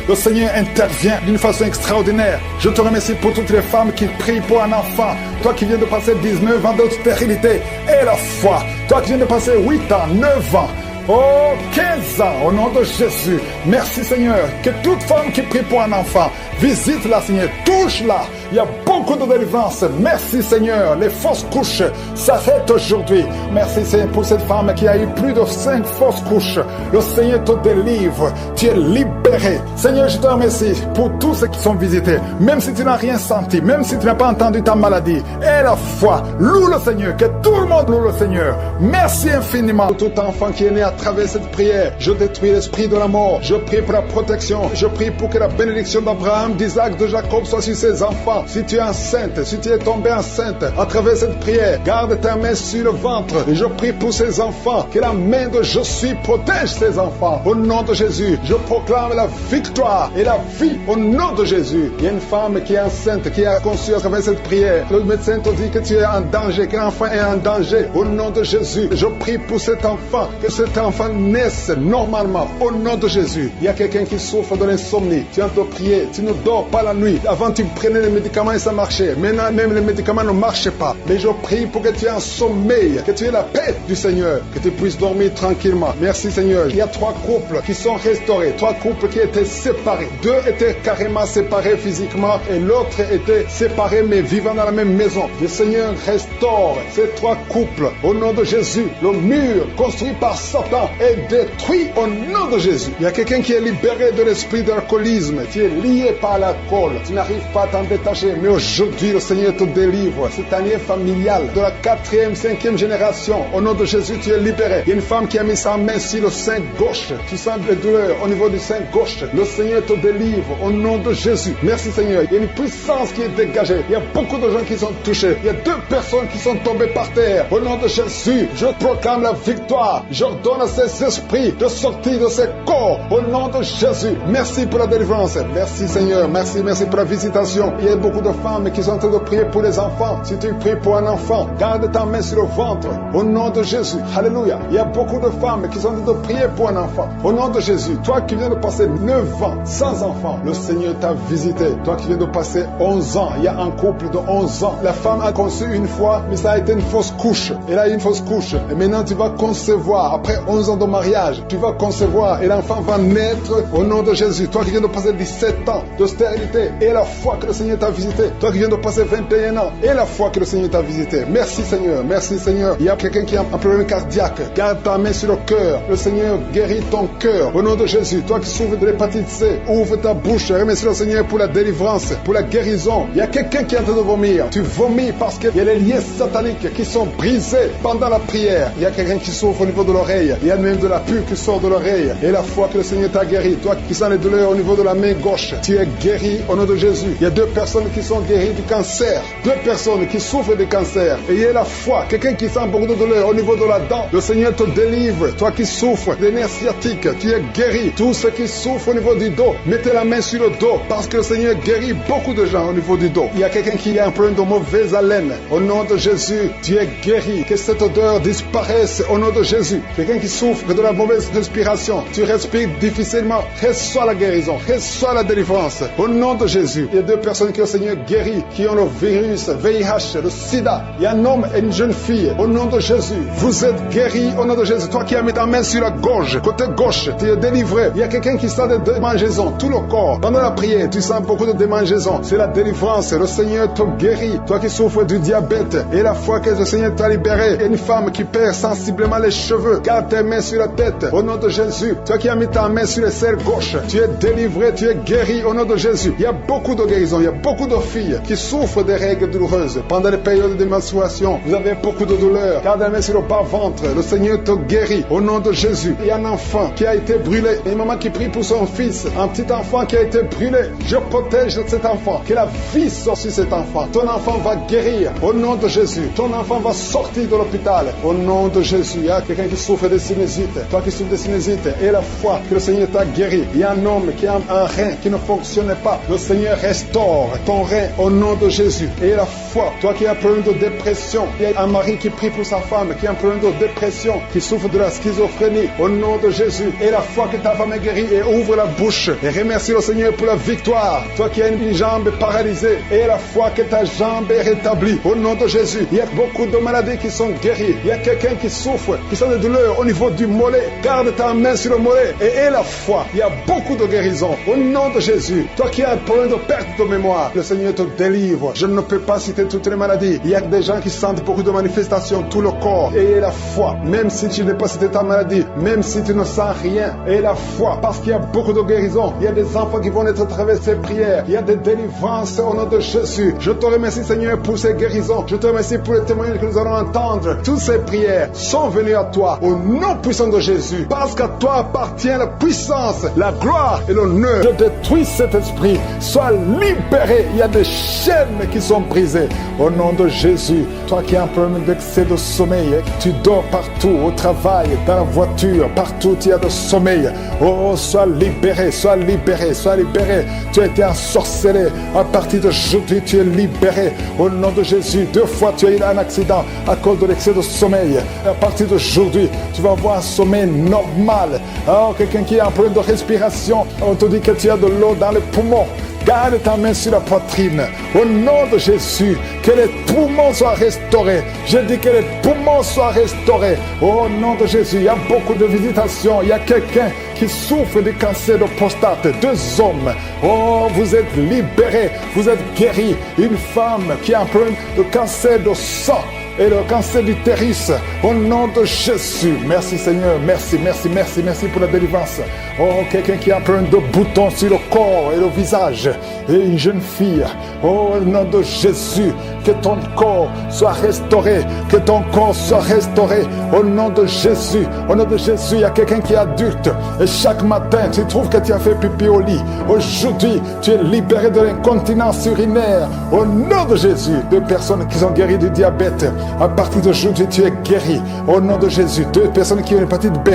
Le Seigneur intervient d'une façon extraordinaire. Je te remercie pour toutes les femmes qui prient pour un enfant. Toi qui viens de passer 19 ans de stérilité et la foi. Toi qui viens de passer 8 ans, 9 ans. Oh, 15 ans, au nom de Jésus. Merci Seigneur. Que toute femme qui prie pour un enfant, visite-la Seigneur, touche-la. Il y a beaucoup de délivrance. Merci Seigneur. Les fausses couches s'arrêtent aujourd'hui. Merci Seigneur pour cette femme qui a eu plus de 5 fausses couches. Le Seigneur te délivre. Tu es libéré. Seigneur, je te remercie pour tous ceux qui sont visités. Même si tu n'as rien senti, même si tu n'as pas entendu ta maladie. Et la foi. Loue le Seigneur. Que tout le monde loue le Seigneur. Merci infiniment. Pour tout enfant qui est né à travers cette prière, je détruis l'esprit de la mort. Je prie pour la protection. Je prie pour que la bénédiction d'Abraham, d'Isaac, de Jacob soit sur ses enfants. Si tu es enceinte, si tu es tombée enceinte à travers cette prière, garde ta main sur le ventre. Et je prie pour ces enfants, que la main de Jésus protège ces enfants. Au nom de Jésus, je proclame la victoire et la vie au nom de Jésus. Il y a une femme qui est enceinte, qui a conçu à travers cette prière. Le médecin te dit que tu es en danger, que l'enfant est en danger. Au nom de Jésus, je prie pour cet enfant, que cet enfant naisse normalement. Au nom de Jésus, il y a quelqu'un qui souffre de l'insomnie. Tu es en train de prier, tu ne dors pas la nuit. Avant, tu prenais les médicaments et ça marchait. Maintenant, même les médicaments ne marchaient pas. Mais je prie pour que tu aies un sommeil, que tu aies la paix du Seigneur, que tu puisses dormir tranquillement. Merci Seigneur. Il y a 3 couples qui sont restaurés, 3 couples qui étaient séparés. 2 étaient carrément séparés physiquement et l'autre était séparé mais vivant dans la même maison. Le Seigneur restaure ces 3 couples au nom de Jésus. Le mur construit par Satan est détruit au nom de Jésus. Il y a quelqu'un qui est libéré de l'esprit d'alcoolisme. Tu es lié par l'alcool. Tu n'arrives pas à t'en détacher. Mais aujourd'hui, le Seigneur te délivre. Cette année familiale de la 4e, 5e génération. Au nom de Jésus, tu es libéré. Il y a une femme qui a mis sa main sur le sein gauche. Tu sens des douleurs au niveau du sein gauche. Le Seigneur te délivre au nom de Jésus. Merci Seigneur. Il y a une puissance qui est dégagée. Il y a beaucoup de gens qui sont touchés. Il y a 2 personnes qui sont tombées par terre. Au nom de Jésus, je proclame la victoire. J'ordonne à ces esprits de sortir de ces corps au nom de Jésus. Merci pour la délivrance. Merci Seigneur. Merci pour la visitation. Il y a beaucoup de femmes qui sont en train de prier pour les enfants. Si tu pries pour un enfant, garde ta main sur le ventre au nom de Jésus. Alléluia. Il y a beaucoup de femmes qui sont en train de prier pour un enfant au nom de Jésus. Toi qui viens de passer 9 ans sans enfant, le Seigneur t'a visité. Toi qui viens de passer 11 ans, il y a un couple de 11 ans. La femme a conçu une fois, mais ça a été une fausse couche. Elle a eu une fausse couche. Et maintenant tu vas concevoir. Après 11 ans de mariage, tu vas concevoir et l'enfant va naître au nom de Jésus. Toi qui viens de passer 17 ans de stérilité et la foi que le Seigneur t'a visité. Toi qui viens de passer 21 ans et la foi que le Seigneur t'a visité. Merci Seigneur. Merci Seigneur. Il y a quelqu'un qui a un problème cardiaque. Garde ta main sur le cœur. Le Seigneur guérit ton cœur au nom de Jésus. Toi qui souffres de l'hépatite C, ouvre ta bouche. Remercie le Seigneur pour la délivrance, pour la guérison. Il y a quelqu'un qui est en train de vomir. Tu vomis parce qu'il y a les liens sataniques qui sont brisés pendant la prière. Il y a quelqu'un qui souffre au niveau de l'oreille. Il y a même de la pus qui sort de l'oreille. Et la foi que le Seigneur t'a guéri. Toi qui sens les douleurs au niveau de la main gauche, tu es guéri au nom de Jésus. Il y a 2 personnes qui sont guéries du cancer. 2 personnes qui souffrent du cancer. Et il y a la foi. Quelqu'un qui sent beaucoup de douleur au niveau de la dent. Le Seigneur te délivre. Toi qui souffres des nerfs sciatiques, tu es guéri. Tous ceux qui souffrent au niveau du dos, mettez la main sur le dos parce que le Seigneur guérit beaucoup de gens au niveau du dos. Il y a quelqu'un qui a un problème de mauvaise haleine. Au nom de Jésus, tu es guéri. Que cette odeur disparaisse au nom de Jésus. Quelqu'un qui souffre de la mauvaise respiration, tu respires difficilement, reçois la guérison, reçois la délivrance. Au nom de Jésus, il y a 2 personnes que le Seigneur guérit, qui ont le virus, VIH, le sida. Il y a un homme et une jeune fille. Au nom de Jésus, vous êtes guéris au nom de Jésus. Toi qui as mis ta main sur la gorge, côté gauche, tu es délivré. Il y a quelqu'un qui sent des démangeaisons, tout le corps. Pendant la prière, tu sens beaucoup de démangeaisons. C'est la délivrance. Le Seigneur te guérit. Toi qui souffres du diabète, et la fois que le Seigneur t'a libéré, et une femme qui perd sensiblement les cheveux, garde tes mains sur la tête. Au nom de Jésus, toi qui as mis ta main sur le cerveau gauche, tu es délivré, tu es guéri au nom de Jésus. Il y a beaucoup de guérisons. Il y a beaucoup de filles qui souffrent des règles douloureuses. Pendant les périodes de menstruation, vous avez beaucoup de douleurs. Garde la main sur le bas-ventre. Le Seigneur te guérit au nom de Jésus. Il y a un enfant qui a été brûlé. Et une maman qui prie pour son fils. Un petit enfant qui a été brûlé. Je protège cet enfant. Que la vie sorte sur cet enfant. Ton enfant va guérir au nom de Jésus. Ton enfant va sortir de l'hôpital au nom de Jésus. Il y a quelqu'un qui souffre de sinusite. Toi qui souffres de sinusite et la foi que le Seigneur t'a guéri. Il y a un homme qui a un rein qui ne fonctionnait pas. Le Seigneur restaure ton rein au nom de Jésus. Et la foi, toi qui as un problème de dépression. Il y a un mari qui prie pour sa femme qui a un problème de dépression, qui souffre de la schizophrénie au nom de Jésus. Et la foi que ta femme est guérie et ouvre la bouche et remercie le Seigneur pour la victoire. Toi qui as une jambe paralysée et la foi que ta jambe est rétablie au nom de Jésus. Il y a beaucoup de maladies qui sont guéries. Il y a quelqu'un qui souffre, qui sent des douleurs au niveau du mollet. Garde ta main sur le mollet et aie la foi. Il y a beaucoup de guérisons au nom de Jésus. Toi qui as un problème de perte de mémoire, le Seigneur te délivre. Je ne peux pas citer toutes les maladies. Il y a des gens qui sentent beaucoup de manifestations, tout le corps. Et la foi, même si tu n'es pas cité ta maladie, même si tu ne sens rien, et la foi, parce qu'il y a beaucoup de guérisons. Il y a des enfants qui vont être à travers ces prières. Il y a des délivrances au nom de Jésus. Je te remercie Seigneur pour ces guérisons. Je te remercie pour les témoignages que nous allons entendre. Toutes ces prières sont venues à toi au nom puissant de Jésus. Parce qu'à toi appartient la puissance, la gloire et l'honneur. Je détruis cet esprit. Sois libéré. Il y a des chaînes qui sont brisées. Au nom de Jésus, toi qui as un problème d'excès de sommeil, tu dors partout, au travail, dans la voiture, partout tu as de sommeil. Oh, sois libéré, sois libéré, sois libéré. Tu as été ensorcelé. À partir d'aujourd'hui, tu es libéré. Au nom de Jésus, 2 fois tu as eu un accident à cause de l'excès de sommeil. À partir d'aujourd'hui, tu vas avoir un sommeil normal. Oh, quelqu'un qui a un problème de respiration, on te dit que tu as de l'eau dans les poumons. Garde ta main sur la poitrine. Au nom de Jésus, que les poumons soient restaurés. Je dis que les poumons soient restaurés. Au nom de Jésus, il y a beaucoup de visitations. Il y a quelqu'un qui souffre du cancer de prostate. 2 hommes. Oh, vous êtes libérés. Vous êtes guéris. Une femme qui a un problème de cancer de sang. Et le cancer d'utérus, au nom de Jésus. Merci Seigneur, merci pour la délivrance. Oh, quelqu'un qui a un problème de boutons sur le corps et le visage. Et une jeune fille, oh, au nom de Jésus, que ton corps soit restauré, que ton corps soit restauré. Au nom de Jésus, au nom de Jésus, il y a quelqu'un qui est adulte. Et chaque matin, tu trouves que tu as fait pipi au lit. Aujourd'hui, tu es libéré de l'incontinence urinaire. Au nom de Jésus, 2 personnes qui sont guéries du diabète. À partir d'aujourd'hui, tu es guéri. Au nom de Jésus. 2 personnes qui ont l'hépatite B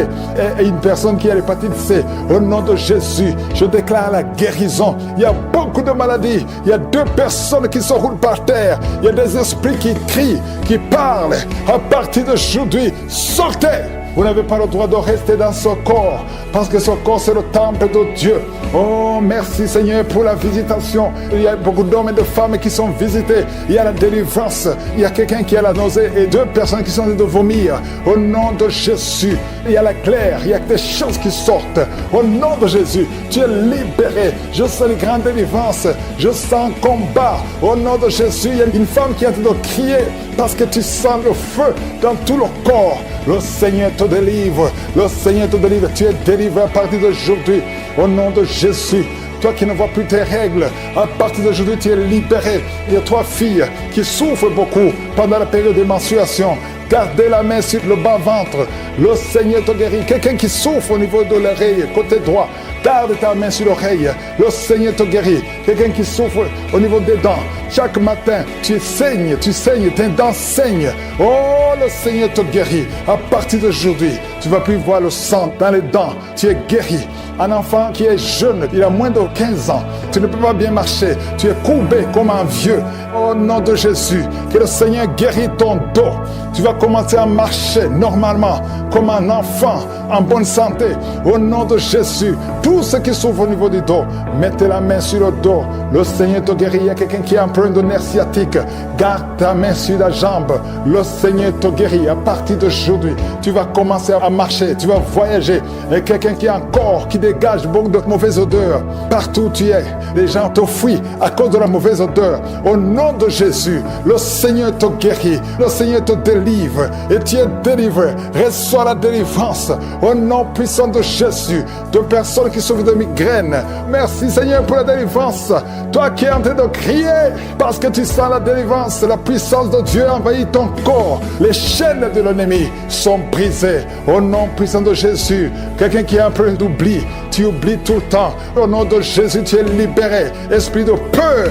et une personne qui a l'hépatite C. Au nom de Jésus, je déclare la guérison. Il y a beaucoup de maladies. Il y a 2 personnes qui se roulent par terre. Il y a des esprits qui crient, qui parlent. À partir d'aujourd'hui, sortez. Vous n'avez pas le droit de rester dans ce corps, parce que ce corps, c'est le temple de Dieu. Oh, merci Seigneur pour la visitation. Il y a beaucoup d'hommes et de femmes qui sont visités. Il y a la délivrance. Il y a quelqu'un qui a la nausée et 2 personnes qui sont en train de vomir. Au nom de Jésus, il y a la claire. Il y a des choses qui sortent. Au nom de Jésus, tu es libéré. Je sens les grandes délivrances. Je sens combat. Au nom de Jésus, il y a une femme qui est en train de crier parce que tu sens le feu dans tout le corps. Le Seigneur te délivre. Le Seigneur te délivre. Tu es délivré à partir d'aujourd'hui. Au nom de Jésus. Toi qui ne vois plus tes règles, à partir d'aujourd'hui, tu es libéré. Il y a 3 filles qui souffrent beaucoup pendant la période de menstruation. Gardez la main sur le bas-ventre. Le Seigneur te guérit. Quelqu'un qui souffre au niveau de l'oreille, côté droit, garde ta main sur l'oreille. Le Seigneur te guérit. Quelqu'un qui souffre au niveau des dents. Chaque matin, tu saignes, tes dents saignent. Oh, le Seigneur te guérit. À partir d'aujourd'hui, tu ne vas plus voir le sang dans les dents. Tu es guéri. Un enfant qui est jeune, il a moins de 15 ans. Tu ne peux pas bien marcher. Tu es courbé comme un vieux. Au nom de Jésus, que le Seigneur guérit ton dos. Tu vas commencer à marcher normalement, comme un enfant, en bonne santé. Au nom de Jésus, tous ceux qui souffrent au niveau du dos, mettez la main sur le dos. Le Seigneur te guérit. Il y a quelqu'un qui a un problème de nerf sciatique. Garde ta main sur la jambe. Le Seigneur te guérit. À partir d'aujourd'hui, tu vas commencer à marcher. Tu vas voyager. Il y a quelqu'un qui a un corps qui dégage beaucoup de mauvaises odeurs. Partout où tu es, les gens te fuient à cause de la mauvaise odeur. Au nom de Jésus, le Seigneur te guérit. Le Seigneur te délivre. Et tu es délivré. Reçois la délivrance. Au nom puissant de Jésus. De personnes qui souffrent de migraines. Merci Seigneur pour la délivrance. Toi qui es en train de crier parce que tu sens la délivrance, la puissance de Dieu envahit ton corps. Les chaînes de l'ennemi sont brisées. Au nom puissant de Jésus. Quelqu'un qui a un problème d'oubli, tu oublies tout le temps. Au nom de Jésus, tu es libéré. Esprit de peur.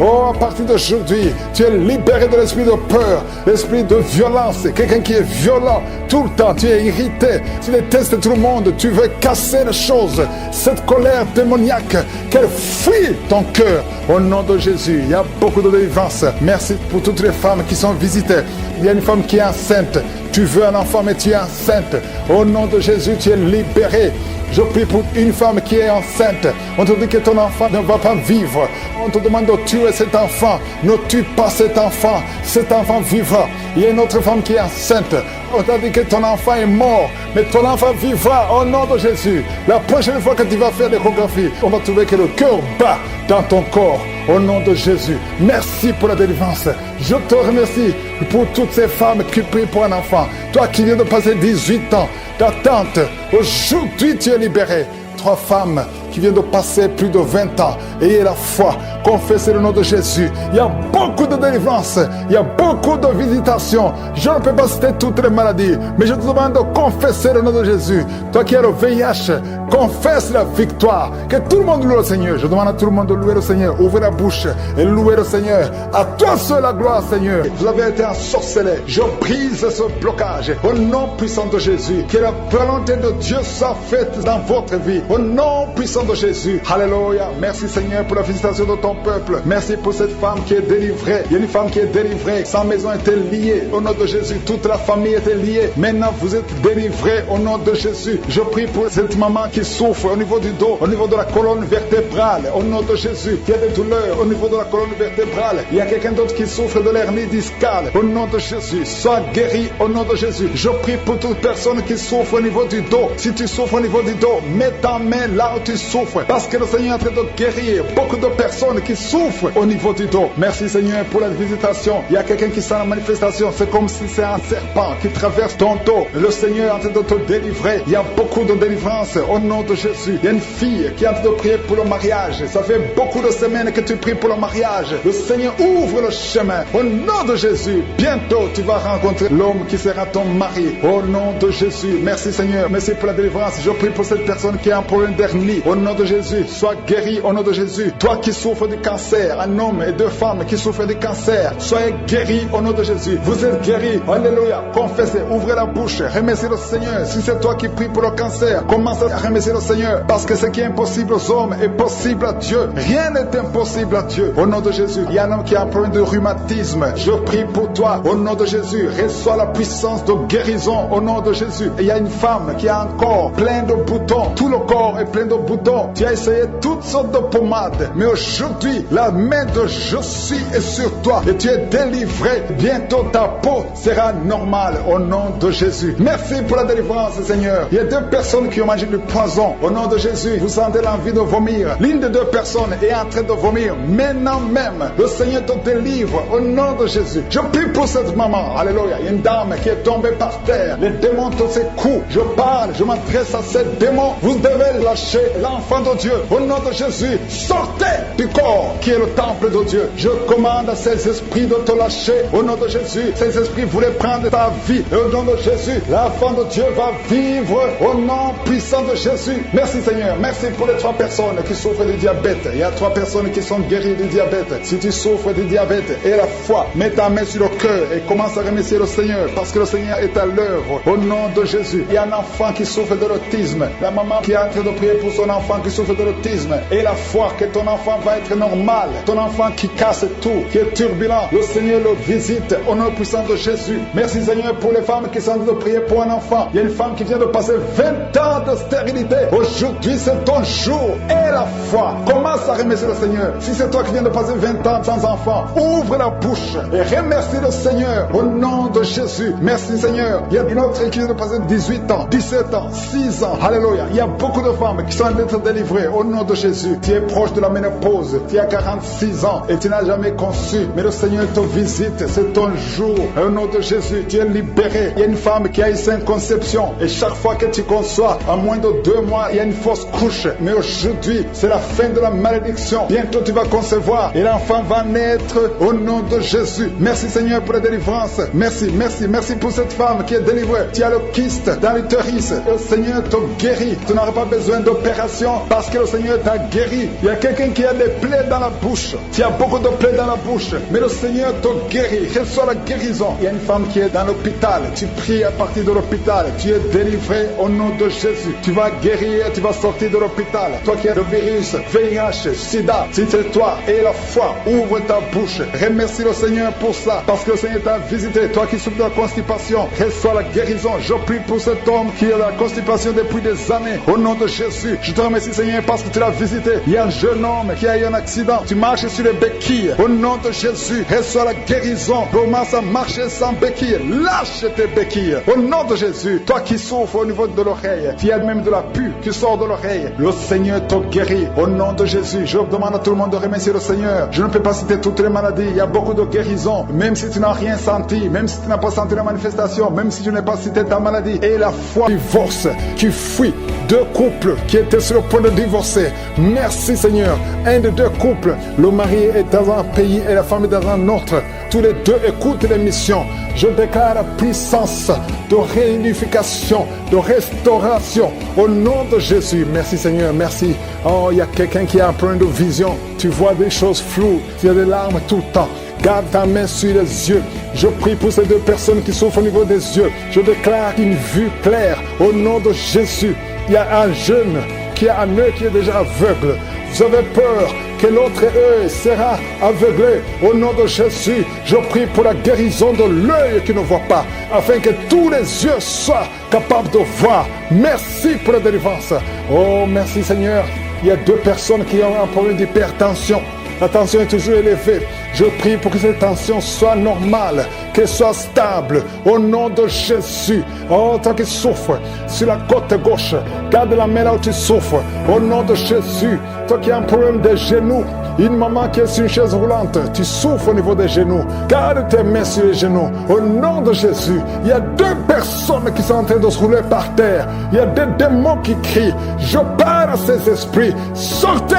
Oh, à partir d'aujourd'hui, tu es libéré de l'esprit de peur, l'esprit de violence. Quelqu'un qui est violent tout le temps, tu es irrité, tu détestes tout le monde, tu veux casser les choses. Cette colère démoniaque, qu'elle fuit ton cœur. Au nom de Jésus, il y a beaucoup de délivrance. Merci pour toutes les femmes qui sont visitées. Il y a une femme qui est enceinte. Tu veux un enfant, mais tu es enceinte. Au nom de Jésus, tu es libéré. Je prie pour une femme qui est enceinte. On te dit que ton enfant ne va pas vivre. On te demande de tuer cet enfant. Ne tue pas cet enfant. Cet enfant vivra. Il y a une autre femme qui est enceinte. On t'a dit que ton enfant est mort, mais ton enfant vivra au nom de Jésus. La prochaine fois que tu vas faire l'échographie, on va trouver que le cœur bat dans ton corps. Au nom de Jésus. Merci pour la délivrance. Je te remercie pour toutes ces femmes qui prient pour un enfant. Toi qui viens de passer 18 ans d'attente, aujourd'hui tu es libéré. 3 femmes qui viennent de passer plus de 20 ans. Ayez la foi, confessez le nom de Jésus. Il y a beaucoup de délivrance, il y a beaucoup de visitations. Je ne peux pas citer toutes les maladies, mais je te demande de confesser le nom de Jésus. Toi qui as le VIH, confesse la victoire. Que tout le monde loue le Seigneur. Je demande à tout le monde de louer le Seigneur. Ouvrez la bouche et louez le Seigneur. À toi seul la gloire, Seigneur. Vous avez été ensorcelés. Je brise ce blocage. Au nom puissant de Jésus, que la volonté de Dieu soit faite dans votre vie. Au nom puissant de Jésus. Alléluia. Merci Seigneur pour la visitation de ton peuple. Merci pour cette femme qui est délivrée. Il y a une femme qui est délivrée. Sa maison était liée. Au nom de Jésus, toute la famille était liée. Maintenant, vous êtes délivrés au nom de Jésus. Je prie pour cette maman qui souffre au niveau du dos, au niveau de la colonne vertébrale. Au nom de Jésus, qui a des douleurs au niveau de la colonne vertébrale. Il y a quelqu'un d'autre qui souffre de l'hernie discale. Au nom de Jésus, sois guéri au nom de Jésus. Je prie pour toute personne qui souffre au niveau du dos. Si tu souffres au niveau du dos, mets ta main là où tu souffres, parce que le Seigneur est en train de guérir beaucoup de personnes qui souffrent au niveau du dos. Merci Seigneur pour la visitation. Il y a quelqu'un qui sent la manifestation, c'est comme si c'est un serpent qui traverse ton dos. Le Seigneur est en train de te délivrer. Il y a beaucoup de délivrance au nom de Jésus. Il y a une fille qui est en train de prier pour le mariage. Ça fait beaucoup de semaines que tu pries pour le mariage. Le Seigneur ouvre le chemin. Au nom de Jésus, bientôt tu vas rencontrer l'homme qui sera ton mari. Au nom de Jésus, merci Seigneur. Merci pour la délivrance. Je prie pour cette personne qui a un problème d'hernie. Au nom de Jésus, sois guéri au nom de Jésus. Toi qui souffres du cancer, un homme et deux femmes qui souffrent du cancer, soyez guéris au nom de Jésus. Vous êtes guéris. Alléluia. Confessez, ouvrez la bouche, remerciez le Seigneur. Si c'est toi qui pries pour le cancer, commence à remercier le Seigneur. Parce que ce qui est impossible aux hommes est possible à Dieu. Rien n'est impossible à Dieu. Au nom de Jésus, il y a un homme qui a un problème de rhumatisme. Je prie pour toi. Au nom de Jésus, reçois la puissance de guérison au nom de Jésus. Et il y a une femme qui a un corps plein de boutons. Tout le corps est plein de boutons. Tu as essayé toutes sortes de pommades. Mais aujourd'hui, la main de Je suis est sur toi. Et tu es délivré. Bientôt ta peau sera normale au nom de Jésus. Merci pour la délivrance, Seigneur. Il y a deux personnes qui ont mangé du poison. Au nom de Jésus, vous sentez l'envie de vomir. L'une des deux personnes est en train de vomir. Maintenant même, le Seigneur te délivre au nom de Jésus. Je prie pour cette maman. Alléluia. Il y a une dame qui est tombée par terre. Les démons te secouent. Je parle, je m'adresse à ces démons. Vous devez lâcher l'enfant de Dieu. Au nom de Jésus, sortez du corps qui est le temple de Dieu. Je commande à ces esprits de te lâcher. Au nom de Jésus, ces esprits voulaient prendre ta vie. Et au nom de Jésus, l'enfant de Dieu va vivre au nom puissant de Jésus. Merci Seigneur. Merci pour les 3 personnes qui souffrent du diabète. Il y a 3 personnes qui sont guéries du diabète. Si tu souffres du diabète et la foi, mets ta main sur le cœur et commence à remercier le Seigneur parce que le Seigneur est à l'œuvre. Au nom de Jésus, il y a un enfant qui souffre de l'autisme. La maman qui est en train de prier pour son enfant qui souffre de l'autisme. Et la foi que ton enfant va être normal. Ton enfant qui casse tout, qui est turbulent. Le Seigneur le visite au nom puissant de Jésus. Merci Seigneur pour les femmes qui sont en train de prier pour un enfant. Il y a une femme qui vient de passer 20 ans de stérilité. Aujourd'hui c'est ton jour. Et la foi. Commence à remercier le Seigneur. Si c'est toi qui viens de passer 20 ans sans enfant, ouvre la bouche et remercie le Seigneur au nom de Jésus. Merci Seigneur. Il y a une autre qui vient de passer 18 ans, 17 ans, 6 ans. Alléluia. Il y a beaucoup de femmes qui sont en train d'être délivrées au nom de Jésus. Tu es proche de la ménopause. Tu as 46 ans et tu n'as jamais conçu. Mais le Seigneur te visite. C'est ton jour. Au nom de Jésus, tu es libéré. Il y a une femme qui a eu 5 conceptions. Et chaque fois que tu conçois, en moins de 2 mois, il y a une fausse couche. Mais aujourd'hui, c'est la fin de la malédiction. Bientôt tu vas concevoir et l'enfant va naître au nom de Jésus. Merci Seigneur pour la délivrance. Merci, merci, merci pour cette femme qui est délivrée. Tu as le kyste dans l'utérus. Le Seigneur te guérit. Tu n'auras pas besoin d'opération parce que le Seigneur t'a guéri. Il y a quelqu'un qui a des plaies dans la bouche. Tu as beaucoup de plaies dans la bouche. Mais le Seigneur te guérit. Reçois la guérison. Il y a une femme qui est dans l'hôpital. Tu pries à partir de l'hôpital. Tu es délivré au nom de Jésus. Tu vas guérir. Tu vas sortir de l'hôpital. Toi qui as le virus, VIH, SIDA, si c'est toi et la foi, ouvre ta bouche. Remercie le Seigneur pour ça. Parce que le Seigneur t'a visité. Toi qui souffres de la constipation, reçois la guérison. Je prie pour cet homme qui a la constipation depuis des années. Au nom de Jésus, je te remercie Seigneur parce que tu l'as visité. Il y a un jeune homme qui a eu un accident. Tu marches sur les béquilles. Au nom de Jésus, reçois la guérison. Commence à marcher sans béquilles. Lâche tes béquilles. Au nom de Jésus, toi qui souffres au niveau de l'oreille, tu as même de la pus qui sort de l'oreille. Le Seigneur te guérit. Au nom de Jésus, je demande à tout le monde de remercier le Seigneur. Je ne peux pas citer toutes les maladies. Il y a beaucoup de guérisons. Même si tu n'as rien senti, même si tu n'as pas senti la manifestation, même si je n'ai pas cité ta maladie. Et la foi divorce, qui fuit 2 couples qui étaient sur le point de divorcer. Merci Seigneur. Un des 2 couples, le mari est dans un pays et la femme est dans un autre. Tous les 2 écoutent l'émission. Je déclare la puissance de réunification, de restauration au nom de Jésus. Merci Seigneur, merci. Oh, il y a quelqu'un qui a un problème de vision. Tu vois des choses floues, tu as des larmes tout le temps. Garde ta main sur les yeux. Je prie pour ces 2 personnes qui souffrent au niveau des yeux. Je déclare une vue claire au nom de Jésus. Il y a un jeune qui a un œil qui est déjà aveugle. Vous avez peur que l'autre œil sera aveuglé. Au nom de Jésus, je prie pour la guérison de l'œil qui ne voit pas, afin que tous les yeux soient capables de voir. Merci pour la délivrance. Oh, merci Seigneur. Il y a 2 personnes qui ont un problème d'hypertension. La tension est toujours élevée. Je prie pour que cette tension soit normale, qu'elle soit stable, au nom de Jésus. Oh, toi qui souffres sur la côte gauche, garde la main là où tu souffres, au nom de Jésus. Toi qui as un problème de genoux, Une maman qui est sur une chaise roulante, tu souffres au niveau des genoux. Garde tes mains sur les genoux. Au nom de Jésus, il y a 2 personnes qui sont en train de se rouler par terre. Il y a des démons qui crient. Je parle à ces esprits. Sortez!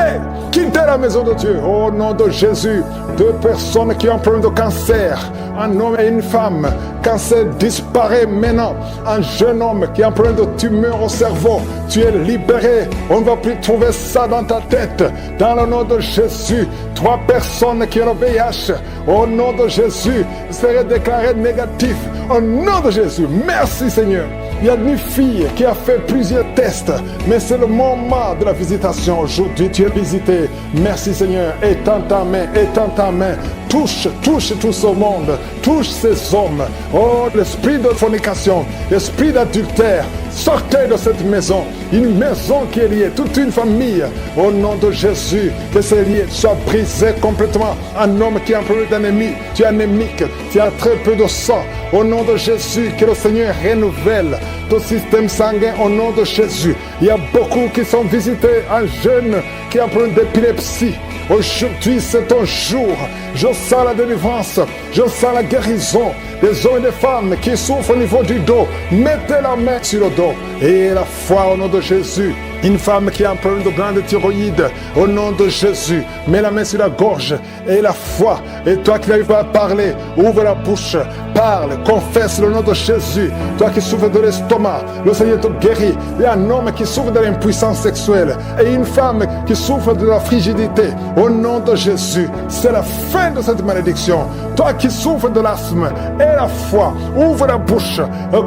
Quittez la maison de Dieu. Au nom de Jésus, 2 personnes qui ont un problème de cancer. Un homme et une femme. Cancer disparaît maintenant. Un jeune homme qui a un problème de tumeur au cerveau. Tu es libéré. On ne va plus trouver ça dans ta tête. Dans le nom de Jésus, 3 personnes qui ont le VIH. Au nom de Jésus, seraient déclarées négatives. Au nom de Jésus, merci Seigneur. Il y a une fille qui a fait plusieurs tests, mais c'est le moment de la visitation. Aujourd'hui, tu es visité. Merci Seigneur. Étends ta main, étends ta main. Touche tout ce monde. Touche ces hommes. Oh, l'esprit de fornication, l'esprit d'adultère. Sortez de cette maison. Une maison qui est liée, toute une famille. Au nom de Jésus, que ces liens soient brisés complètement. Un homme qui a un problème d'ennemi, tu es anémique, tu as très peu de sang. Au nom de Jésus, que le Seigneur renouvelle ton système sanguin au nom de Jésus. Il y a beaucoup qui sont visités, un jeune qui a un problème d'épilepsie. Aujourd'hui, c'est ton jour. Je sens la délivrance, je sens la guérison des hommes et des femmes qui souffrent au niveau du dos. Mettez la main sur le dos et la foi au nom de Jésus. Une femme qui a un problème de glande thyroïde, au nom de Jésus, mets la main sur la gorge et la foi. Et toi qui n'arrives pas à parler, ouvre la bouche, parle, confesse le nom de Jésus. Toi qui souffres de l'estomac, le Seigneur te guérit. Il y a un homme qui souffre de l'impuissance sexuelle et une femme qui souffre de la frigidité. Au nom de Jésus, c'est la fin de cette malédiction. Toi qui souffres de l'asthme et la foi, ouvre la bouche,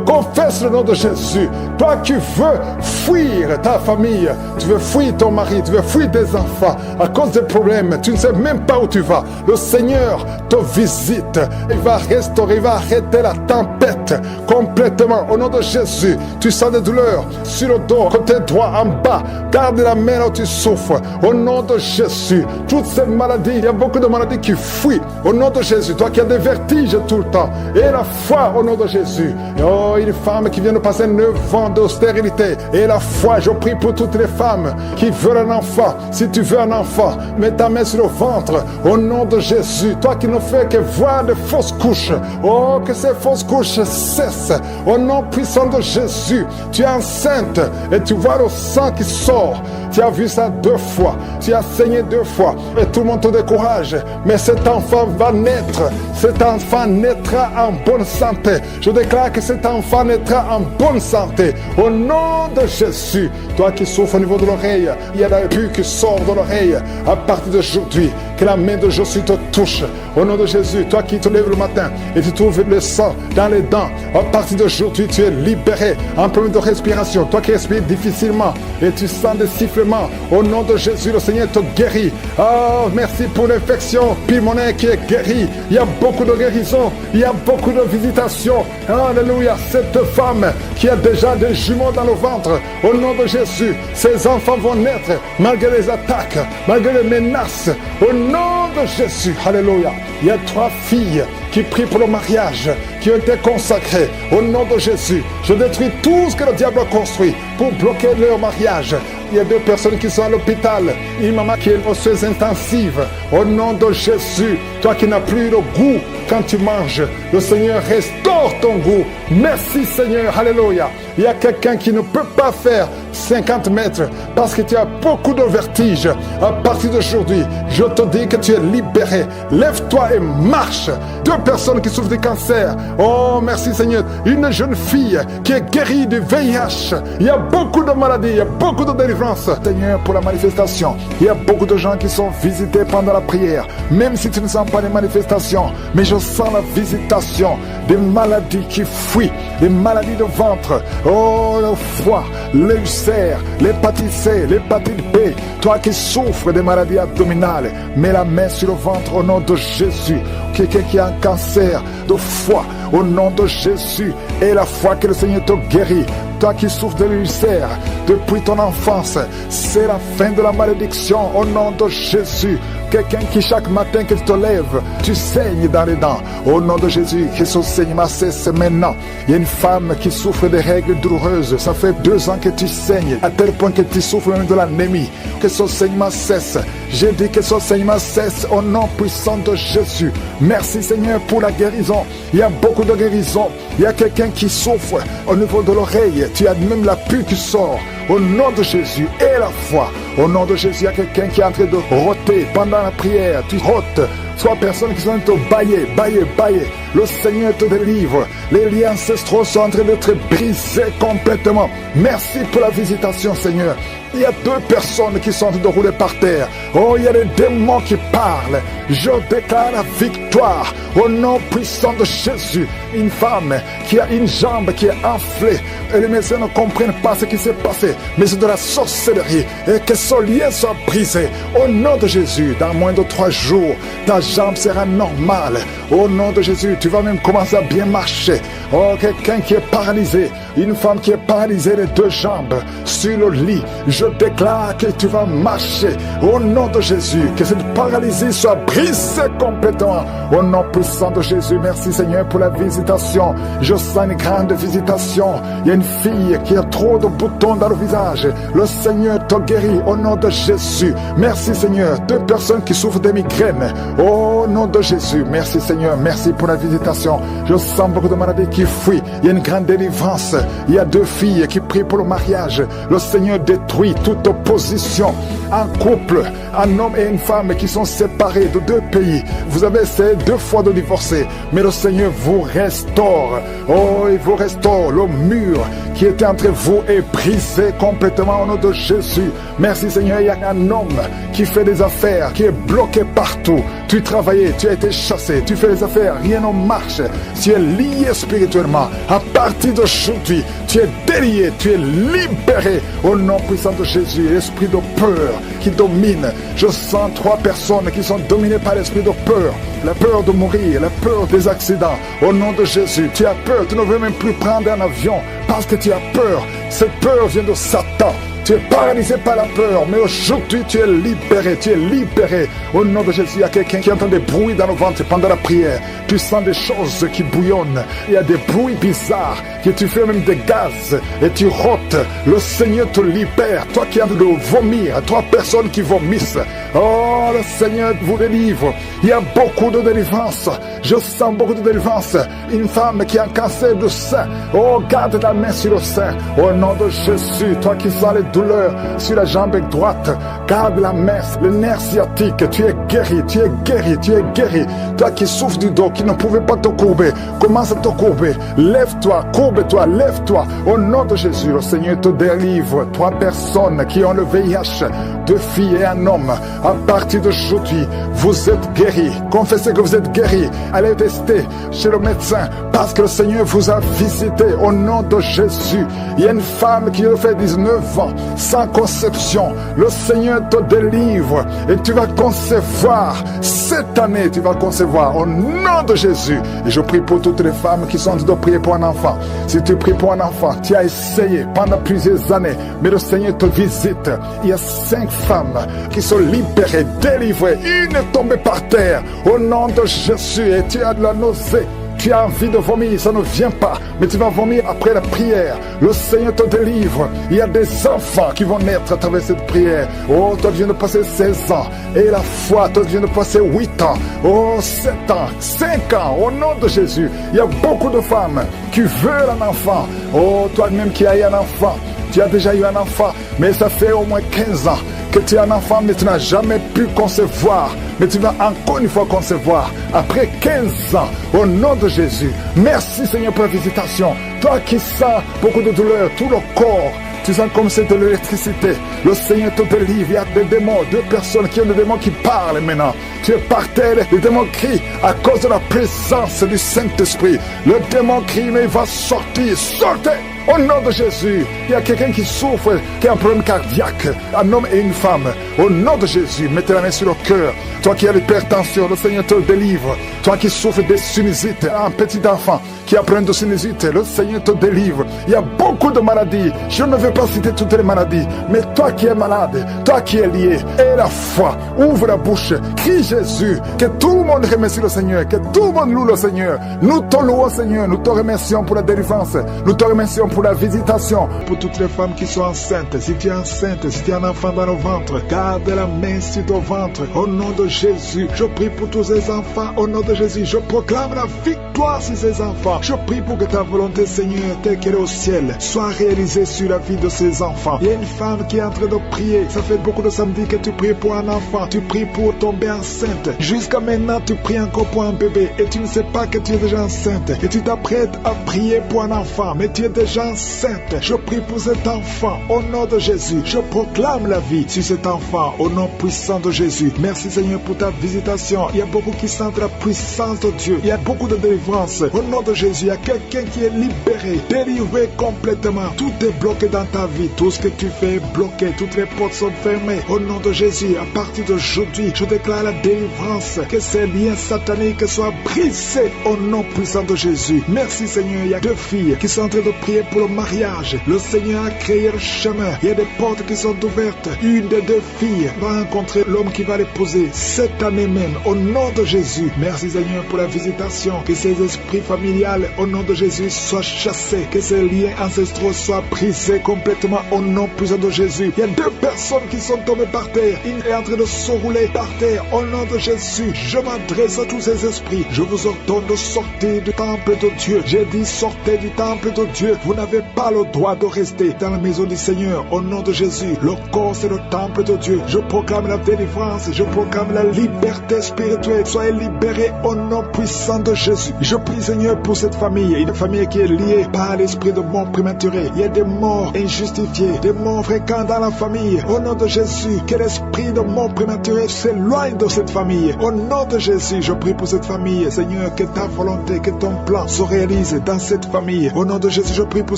confesse le nom de Jésus. Toi qui veux fuir ta famille, tu veux fuir ton mari, tu veux fuir tes enfants à cause des problèmes, tu ne sais même pas où tu vas. Le Seigneur te visite, il va restaurer, il va arrêter la tempête complètement. Au nom de Jésus, tu sens des douleurs sur le dos, côté droit, en bas, garde la main là où tu souffres. Au nom de Jésus, toutes ces maladies, il y a beaucoup de maladies qui fuient. Au nom de Jésus, toi qui as des vertiges tout le temps, et la foi au nom de Jésus. Oh, une femme qui vient de passer 9 ans de stérilité, et la foi, je prie pour toutes les femmes qui veulent un enfant. Si tu veux un enfant, mets ta main sur le ventre au nom de Jésus. Toi qui ne fais que voir de fausses couches, oh, que ces fausses couches cessent au nom puissant de Jésus. Tu es enceinte et tu vois le sang qui sort. Tu as vu ça 2 fois, tu as saigné 2 fois et tout le monde te décourage, mais cet enfant va naître. Cet enfant naîtra en bonne santé. Je déclare que cet enfant naîtra en bonne santé au nom de Jésus. Toi qui souffres au niveau de l'oreille, il y a la pus qui sort de l'oreille. À partir d'aujourd'hui, que la main de Jésus te touche au nom de Jésus. Toi qui te lèves le matin et tu trouves le sang dans les dents, à partir d'aujourd'hui tu es libéré. Un problème de respiration, toi qui respires difficilement et tu sens des sifflements, au nom de Jésus, le Seigneur te guérit. Oh, merci pour l'infection pulmonaire qui est guérie. Il y a beaucoup de guérison, il y a beaucoup de visitations. Alléluia. Cette femme qui a déjà des jumeaux dans le ventre, au nom de Jésus, ses enfants vont naître malgré les attaques, malgré les menaces, au nom de Jésus. Alléluia. Il y a 3 filles qui prient pour le mariage, qui ont été consacrées au nom de Jésus. Je détruis tout ce que le diable a construit pour bloquer leur mariage. Il y a 2 personnes qui sont à l'hôpital. Une maman qui est osseuse intensive. Au nom de Jésus, toi qui n'as plus le goût quand tu manges, le Seigneur restaure ton goût. Merci Seigneur, alléluia. Il y a quelqu'un qui ne peut pas faire 50 mètres parce que tu as beaucoup de vertige. À partir d'aujourd'hui, je te dis que tu es libéré. Lève-toi et marche. 2 personnes qui souffrent de cancer. Oh, merci Seigneur. Une jeune fille qui est guérie du VIH. Il y a beaucoup de maladies, il y a beaucoup de délivrance. Seigneur, pour la manifestation, il y a beaucoup de gens qui sont visités pendant la prière. Même si tu ne sens pas les manifestations, mais je sens la visitation des maladies qui fuient, des maladies de ventre. Oh, le foie, l'ulcère, l'hépatite C, l'hépatite B. Toi qui souffres des maladies abdominales, mets la main sur le ventre au nom de Jésus. Quelqu'un qui a un cancer de foie, au nom de Jésus, et la foi que le Seigneur te guérit. Toi qui souffres de l'ulcère, depuis ton enfance. C'est la fin de la malédiction au nom de Jésus. Quelqu'un qui chaque matin que tu te lèves, tu saignes dans les dents. Au nom de Jésus, que ce saignement cesse maintenant. Il y a une femme qui souffre de règles douloureuses. Ça fait 2 ans que tu saignes, à tel point que tu souffres même de l'anémie. Que ce saignement cesse. J'ai dit que ce saignement cesse au nom puissant de Jésus. Merci Seigneur pour la guérison. Il y a beaucoup de guérison. Il y a quelqu'un qui souffre au niveau de l'oreille. Tu as même la pue qui sort. Au nom de Jésus et la foi. Au nom de Jésus, il y a quelqu'un qui est en train de roter pendant la prière. Tu rotes. 3 personnes qui sont en train de bailler. Le Seigneur te délivre. Les liens ancestraux sont en train d'être brisés complètement. Merci pour la visitation, Seigneur. Il y a 2 personnes qui sont en train de rouler par terre. Oh, il y a des démons qui parlent. Je déclare la victoire au nom puissant de Jésus. Une femme qui a une jambe qui est enflée. Et les médecins ne comprennent pas ce qui s'est passé. Mais c'est de la sorcellerie. Et que ce lien soit brisé. Au nom de Jésus, dans moins de 3 jours, ta jambe sera normale. Au nom de Jésus, tu vas même commencer à bien marcher. Oh, quelqu'un qui est paralysé. Une femme qui est paralysée les 2 jambes sur le lit. Je déclare que tu vas marcher. Au nom de Jésus, que cette paralysie soit brisée complètement. Au nom puissant de Jésus, merci Seigneur pour la visitation. Je sens une grande visitation. Il y a une fille qui a trop de boutons dans le visage. Le Seigneur te guérit au nom de Jésus. Merci Seigneur. 2 personnes qui souffrent de migraines. Au nom de Jésus, merci Seigneur. Merci pour la visitation. Je sens beaucoup de maladies qui fuient. Il y a une grande délivrance. Il y a 2 filles qui prient pour le mariage. Le Seigneur détruit toute opposition. Un couple, un homme et une femme qui sont séparés de 2 pays. Vous avez essayé 2 fois de divorcer, mais le Seigneur vous restaure. Oh, il vous restaure. Le mur qui était entre vous est brisé complètement au nom de Jésus. Merci Seigneur. Il y a un homme qui fait des affaires, qui est bloqué partout. Tu travaillais, tu as été chassé, tu fais des affaires, rien ne marche. Tu es lié spirituellement. À partir d'aujourd'hui, tu es délié, tu es libéré au nom puissant de Jésus. L'esprit de peur qui domine. Je sens 3 personnes qui sont dominées par l'esprit de peur. La peur de mourir, la peur des accidents. Au nom de Jésus, tu as peur, tu ne veux même plus prendre un avion parce que tu as peur. Cette peur vient de Satan. Tu es paralysé par la peur, mais aujourd'hui tu es libéré. Au nom de Jésus, il y a quelqu'un qui entend des bruits dans le ventre pendant la prière. Tu sens des choses qui bouillonnent. Il y a des bruits bizarres, que tu fais même des gaz et tu rotes. Le Seigneur te libère. Toi qui es en train de vomir, 3 personnes qui vomissent. Oh, le Seigneur vous délivre. Il y a beaucoup de délivrance. Je sens beaucoup de délivrance. Une femme qui a un cancer du sein. Oh, garde ta main sur le sein. Au nom de Jésus, toi qui sens les douleurs sur la jambe droite, garde la main, le nerf sciatique. Tu es guéri. Toi qui souffres du dos, qui ne pouvais pas te courber, commence à te courber. Lève-toi, courbe-toi, lève-toi. Au nom de Jésus, le Seigneur te délivre. 3 personnes qui ont le VIH, 2 filles et un homme. À partir d'aujourd'hui, vous êtes guéris. Confessez que vous êtes guéris. Allez tester chez le médecin parce que le Seigneur vous a visité au nom de Jésus. Il y a une femme qui a fait 19 ans sans conception. Le Seigneur te délivre et tu vas concevoir. Cette année, tu vas concevoir au nom de Jésus. Et je prie pour toutes les femmes qui sont en train de prier pour un enfant. Si tu pries pour un enfant, tu as essayé pendant plusieurs années, mais le Seigneur te visite. Il y a 5 femmes qui sont libérées, délivrées. Une est tombée par terre au nom de Jésus et tu as de la nausée. Tu as envie de vomir, ça ne vient pas, mais tu vas vomir après la prière. Le Seigneur te délivre. Il y a des enfants qui vont naître à travers cette prière. Oh, toi tu viens de passer 16 ans. Et la foi, toi tu viens de passer 8 ans. Oh, 7 ans, 5 ans, au nom de Jésus. Il y a beaucoup de femmes qui veulent un enfant. Oh, toi-même qui as eu un enfant. Tu as déjà eu un enfant, mais ça fait au moins 15 ans que tu as un enfant, mais tu n'as jamais pu concevoir. Mais tu vas encore une fois concevoir. Après 15 ans, au nom de Jésus. Merci Seigneur pour la visitation. Toi qui sens beaucoup de douleur, tout le corps, tu sens comme c'est de l'électricité. Le Seigneur te délivre. Il y a des démons, 2 personnes qui ont des démons qui parlent maintenant. Tu es par terre, le démon crie à cause de la présence du Saint-Esprit. Le démon crie, mais il va sortir. Sortez! Au nom de Jésus, il y a quelqu'un qui souffre, qui a un problème cardiaque, un homme et une femme. Au nom de Jésus, mettez la main sur le cœur. Toi qui as l'hypertension, le Seigneur te délivre. Toi qui souffres de sinusite, un petit enfant qui a un problème de sinusite, le Seigneur te délivre. Il y a beaucoup de maladies. Je ne vais pas citer toutes les maladies, mais toi qui es malade, toi qui es lié, aie la foi, ouvre la bouche, crie Jésus, que tout le monde remercie le Seigneur, que tout le monde loue le Seigneur. Nous te louons, Seigneur, nous te remercions pour la délivrance, nous te remercions pour la visitation. Pour toutes les femmes qui sont enceintes, si tu es enceinte, si tu as un enfant dans le ventre, garde la main sur ton ventre, au nom de Jésus. Je prie pour tous ces enfants, au nom de Jésus. Je proclame la victoire sur ces enfants. Je prie pour que ta volonté, Seigneur, telle qu'elle est au ciel, soit réalisée sur la vie de ces enfants. Il y a une femme qui est en train de prier. Ça fait beaucoup de samedis que tu pries pour un enfant. Tu pries pour tomber enceinte. Jusqu'à maintenant, tu pries encore pour un bébé. Et tu ne sais pas que tu es déjà enceinte. Et tu t'apprêtes à prier pour un enfant. Mais tu es déjà enceinte. Je prie pour cet enfant. Au nom de Jésus, je proclame la vie sur cet enfant. Au nom puissant de Jésus. Merci, Seigneur, pour ta visitation. Il y a beaucoup qui sentent la puissance de Dieu. Il y a beaucoup de délivrance. Au nom de Jésus, il y a quelqu'un qui est libéré, délivré complètement. Tout est bloqué dans ta vie. Tout ce que tu fais est bloqué. Toutes les portes sont fermées. Au nom de Jésus, à partir d'aujourd'hui, je déclare la délivrance. Que ces liens sataniques soient brisés au nom puissant de Jésus. Merci, Seigneur. Il y a deux filles qui sont en train de prier pour le mariage. Le Seigneur a créé le chemin. Il y a des portes qui sont ouvertes. Une des deux filles va rencontrer l'homme qui va l'épouser cette année même. Au nom de Jésus. Merci, Seigneur, pour la visitation. Que ces esprits familiales, au nom de Jésus, soient chassés. Que ces liens ancestraux soient brisés complètement au nom puissant de Jésus. Il y a deux personnes qui sont tombées par terre. Une est en train de se rouler par terre. Au nom de Jésus, je m'adresse à tous ces esprits. Je vous ordonne de sortir du temple de Dieu. J'ai dit sortez du temple de Dieu. Vous n'avez pas le droit de rester dans la maison du Seigneur. Au nom de Jésus, le corps c'est le temple de Dieu. Je proclame la délivrance. Je proclame la liberté spirituelle. Soyez libérés au nom puissant de Jésus. Je prie, Seigneur, pour cette famille. Une famille qui est liée par l'esprit de mort prématuré. Il y a des morts injustifiés, des morts fréquents dans la famille. Au nom de Jésus, que l'esprit de mort prématuré s'éloigne de cette famille. Au nom de Jésus, je prie pour cette famille. Seigneur, que ta volonté, que ton plan se réalise dans cette famille. Au nom de Jésus, je prie pour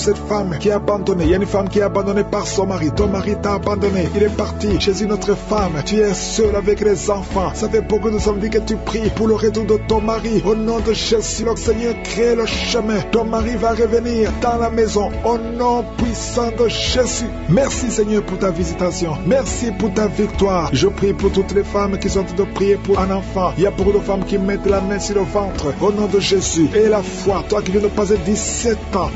cette femme qui est abandonnée. Il y a une femme qui est abandonnée par son mari. Ton mari t'a abandonné. Il est parti chez une autre femme. Tu es seul avec les enfants. Ça fait beaucoup de samedis que tu pries pour le retour de ton mari. Au nom de Jésus, le Seigneur crée le chemin. Ton mari va revenir dans la maison. Au nom puissant de Jésus. Merci, Seigneur, pour ta visitation. Merci pour ta victoire. Je prie pour toutes les femmes qui sont en train de prier pour un enfant. Il y a beaucoup de femmes qui mettent la main sur le ventre. Au nom de Jésus. Et la foi, toi qui viens de passer 17 ans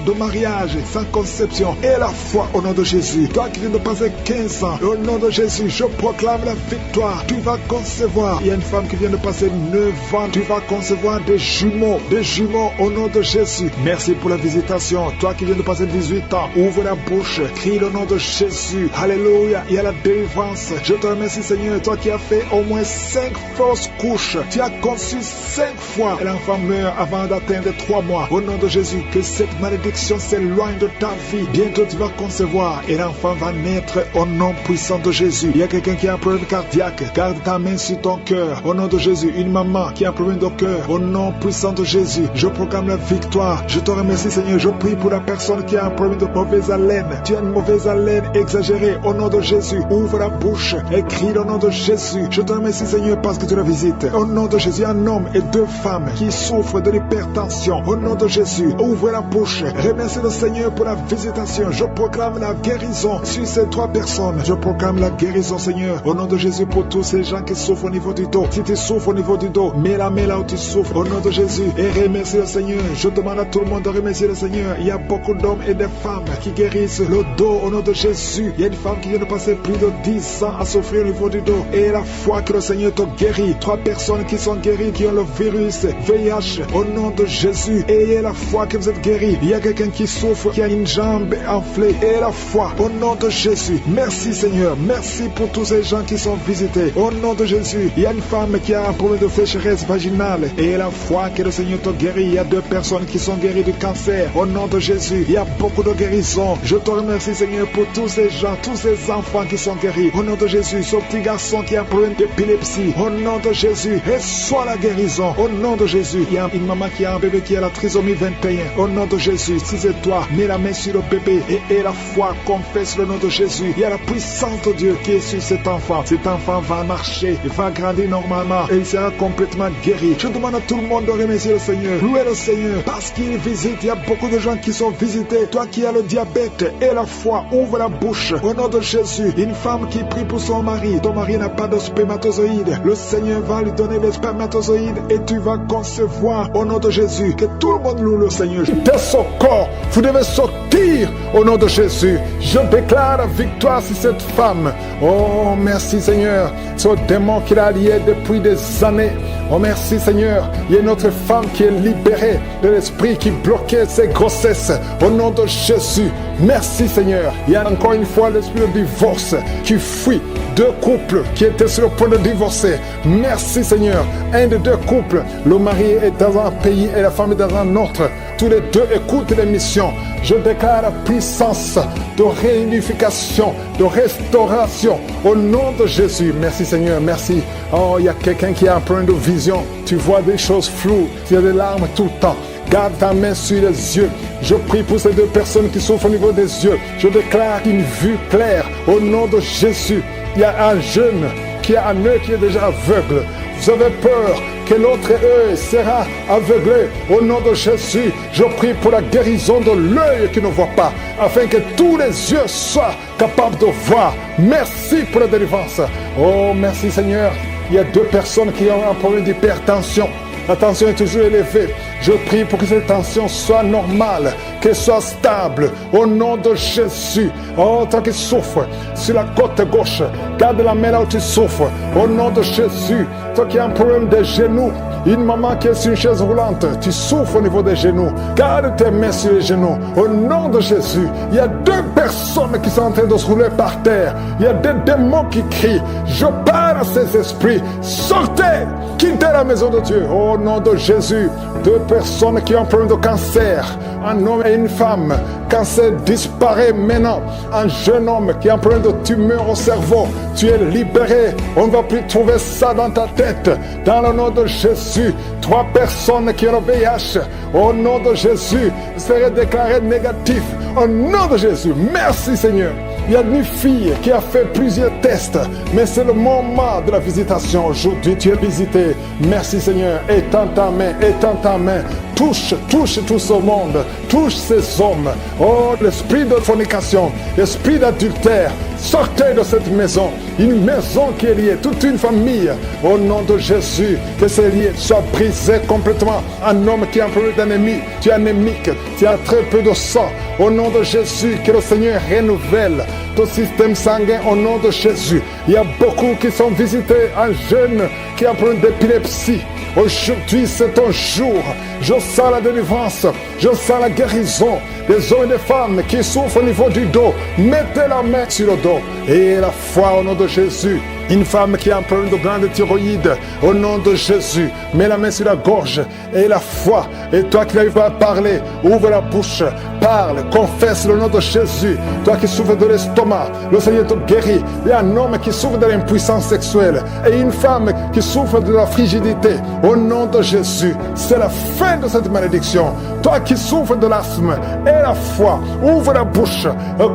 de mariage sans conception. Et la foi au nom de Jésus. Toi qui viens de passer 15 ans. Au nom de Jésus, je proclame la victoire. Tu vas concevoir. Il y a une femme qui vient de passer 9 ans. Tu vas concevoir des jumeaux. Des jumeaux au nom de Jésus. Merci pour la visitation. Toi qui viens de passer 18 ans. Ouvre la bouche. Crie le nom de Jésus. Alléluia. Il y a la délivrance. Je te remercie, Seigneur. Toi qui as fait au moins 5 fausses couches. Tu as conçu 5 fois. Et l'enfant meurt avant d'atteindre 3 mois. Au nom de Jésus, que cette malédiction s'éloigne de ta vie. Bientôt tu vas concevoir. Et l'enfant va naître au nom puissant de Jésus. Il y a quelqu'un qui a un problème cardiaque. Garde ta main sur ton cœur. Au nom de Jésus. Une maman qui a un problème de cœur. Au nom puissant de Jésus. Je proclame la victoire. Je te remercie, Seigneur. Je prie pour la personne qui a un problème de mauvaise haleine. Tu as une mauvaise haleine exagérée. Au nom de Jésus. Ouvre la bouche. Et crie le nom de Jésus. Je te remercie, Seigneur, parce que tu la visites. Au nom de Jésus, un homme et 2 femmes qui souffrent de l'hypertension. Au nom de Jésus, ouvre la bouche. Remercie le Seigneur pour la visitation. Je proclame la guérison sur ces 3 personnes. Je proclame la guérison, Seigneur. Au nom de Jésus, pour tous ces gens qui souffrent au niveau du dos. Si tu souffres au niveau du dos, mets la main là où tu souffres. Au nom de Jésus. Et remercie le Seigneur. Je demande à tout le monde de remercier le Seigneur. Il y a beaucoup d'hommes et de femmes qui guérissent le dos au nom de Jésus. Il y a une femme qui vient de passer plus de 10 ans à souffrir au niveau du dos. Et la foi que le Seigneur te guérit. 3 personnes qui sont guéries, qui ont le virus VIH au nom de Jésus. Ayez la foi que vous êtes guéris. Il y a quelqu'un qui souffre, qui a une jambe enflée. Et la foi au nom de Jésus. Merci, Seigneur. Merci pour tous ces gens qui sont visités. Au nom de Jésus. Il y a une femme qui a un problème de sécheresse vaginale. Et la foi que le Seigneur te guérit. Il y a 2 personnes qui sont guéries du cancer. Au nom de Jésus. Il y a beaucoup de guérisons. Je te remercie, Seigneur, pour tous ces gens, tous ces enfants qui sont guéris. Au nom de Jésus. Ce petit garçon qui a un problème d'épilepsie. Au nom de Jésus. Reçois la guérison. Au nom de Jésus. Il y a une maman qui a un bébé qui a la trisomie 21. Au nom de Jésus. Jésus. Si c'est toi, mets la main sur le bébé et la foi, confesse le nom de Jésus. Il y a la puissance de Dieu qui est sur cet enfant. Cet enfant va marcher, il va grandir normalement et il sera complètement guéri. Je demande à tout le monde de remercier le Seigneur. Louez le Seigneur parce qu'il visite. Il y a beaucoup de gens qui sont visités. Toi qui as le diabète et la foi, ouvre la bouche au nom de Jésus. Une femme qui prie pour son mari. Ton mari n'a pas de spermatozoïdes. Le Seigneur va lui donner les spermatozoïdes et tu vas concevoir au nom de Jésus. Que tout le monde loue le Seigneur. De son corps, vous devez sortir au nom de Jésus. Je déclare la victoire sur cette femme. Oh, merci Seigneur. Ce démon qu'il a lié depuis des années. Oh, merci Seigneur. Il y a une autre femme qui est libérée de l'esprit qui bloquait ses grossesses. Au nom de Jésus. Merci Seigneur. Il y a encore une fois l'esprit de divorce qui fuit. Deux couples qui étaient sur le point de divorcer. Merci Seigneur. Un des deux couples, le mari est dans un pays et la femme est dans un autre. Tous les deux écoutent l'émission. Je déclare la puissance de réunification, de restauration au nom de Jésus. Merci Seigneur, merci. Oh, il y a quelqu'un qui a un problème de vision. Tu vois des choses floues, tu as des larmes tout le temps. Garde ta main sur les yeux. Je prie pour ces deux personnes qui souffrent au niveau des yeux. Je déclare une vue claire au nom de Jésus. Il y a un jeune qui a un œil qui est déjà aveugle. Vous avez peur que l'autre œil sera aveuglé. Au nom de Jésus, je prie pour la guérison de l'œil qui ne voit pas, afin que tous les yeux soient capables de voir. Merci pour la délivrance. Oh, merci Seigneur. Il y a deux personnes qui ont un problème d'hypertension. La tension est toujours élevée. Je prie pour que cette tension soit normale, qu'elle soit stable, au nom de Jésus. Oh, toi qui souffres sur la côte gauche, garde la main là où tu souffres, au nom de Jésus. Toi qui as un problème des genoux, une maman qui est sur une chaise roulante, tu souffres au niveau des genoux, garde tes mains sur les genoux, au nom de Jésus. Il y a deux personnes qui sont en train de se rouler par terre. Il y a des démons qui crient. Je parle à ces esprits. Sortez, quittez la maison de Dieu, au nom de Jésus. Deux personnes qui ont un problème de cancer, un homme et une femme. Cancer disparaît maintenant. Un jeune homme qui a un problème de tumeur au cerveau, tu es libéré. On ne va plus trouver ça dans ta tête. Dans le nom de Jésus, trois personnes qui ont le VIH, au nom de Jésus, seraient déclarées négatives. Au nom de Jésus, merci Seigneur. Il y a une fille qui a fait plusieurs tests, mais c'est le moment de la visitation. Aujourd'hui, tu es visité. Merci Seigneur. Étends ta main, étends ta main. Touche tout ce monde. Touche ces hommes. Oh, l'esprit de fornication, l'esprit d'adultère, sortez de cette maison. Une maison qui est liée, toute une famille. Au nom de Jésus, que ces liens soient brisés complètement. Un homme qui a un problème d'ennemi, tu es anémique, tu as très peu de sang. Au nom de Jésus, que le Seigneur renouvelle ton système sanguin au nom de Jésus. Il y a beaucoup qui sont visités. Un jeune qui a un problème d'épilepsie. Aujourd'hui, c'est ton jour. Je sens la délivrance. Je sens la guérison des hommes et des femmes qui souffrent au niveau du dos. Mettez la main sur le dos. Et la foi au nom de Jésus. Une femme qui a un problème de glande thyroïde, au nom de Jésus, mets la main sur la gorge et la foi. Et toi qui n'arrives pas à parler, ouvre la bouche, parle, confesse le nom de Jésus. Toi qui souffres de l'estomac, le Seigneur te guérit. Il y a un homme qui souffre de l'impuissance sexuelle et une femme qui souffre de la frigidité. Au nom de Jésus, c'est la fin de cette malédiction. Toi qui souffres de l'asthme et la foi, ouvre la bouche,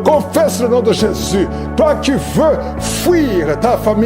confesse le nom de Jésus. Toi qui veux fuir ta famille,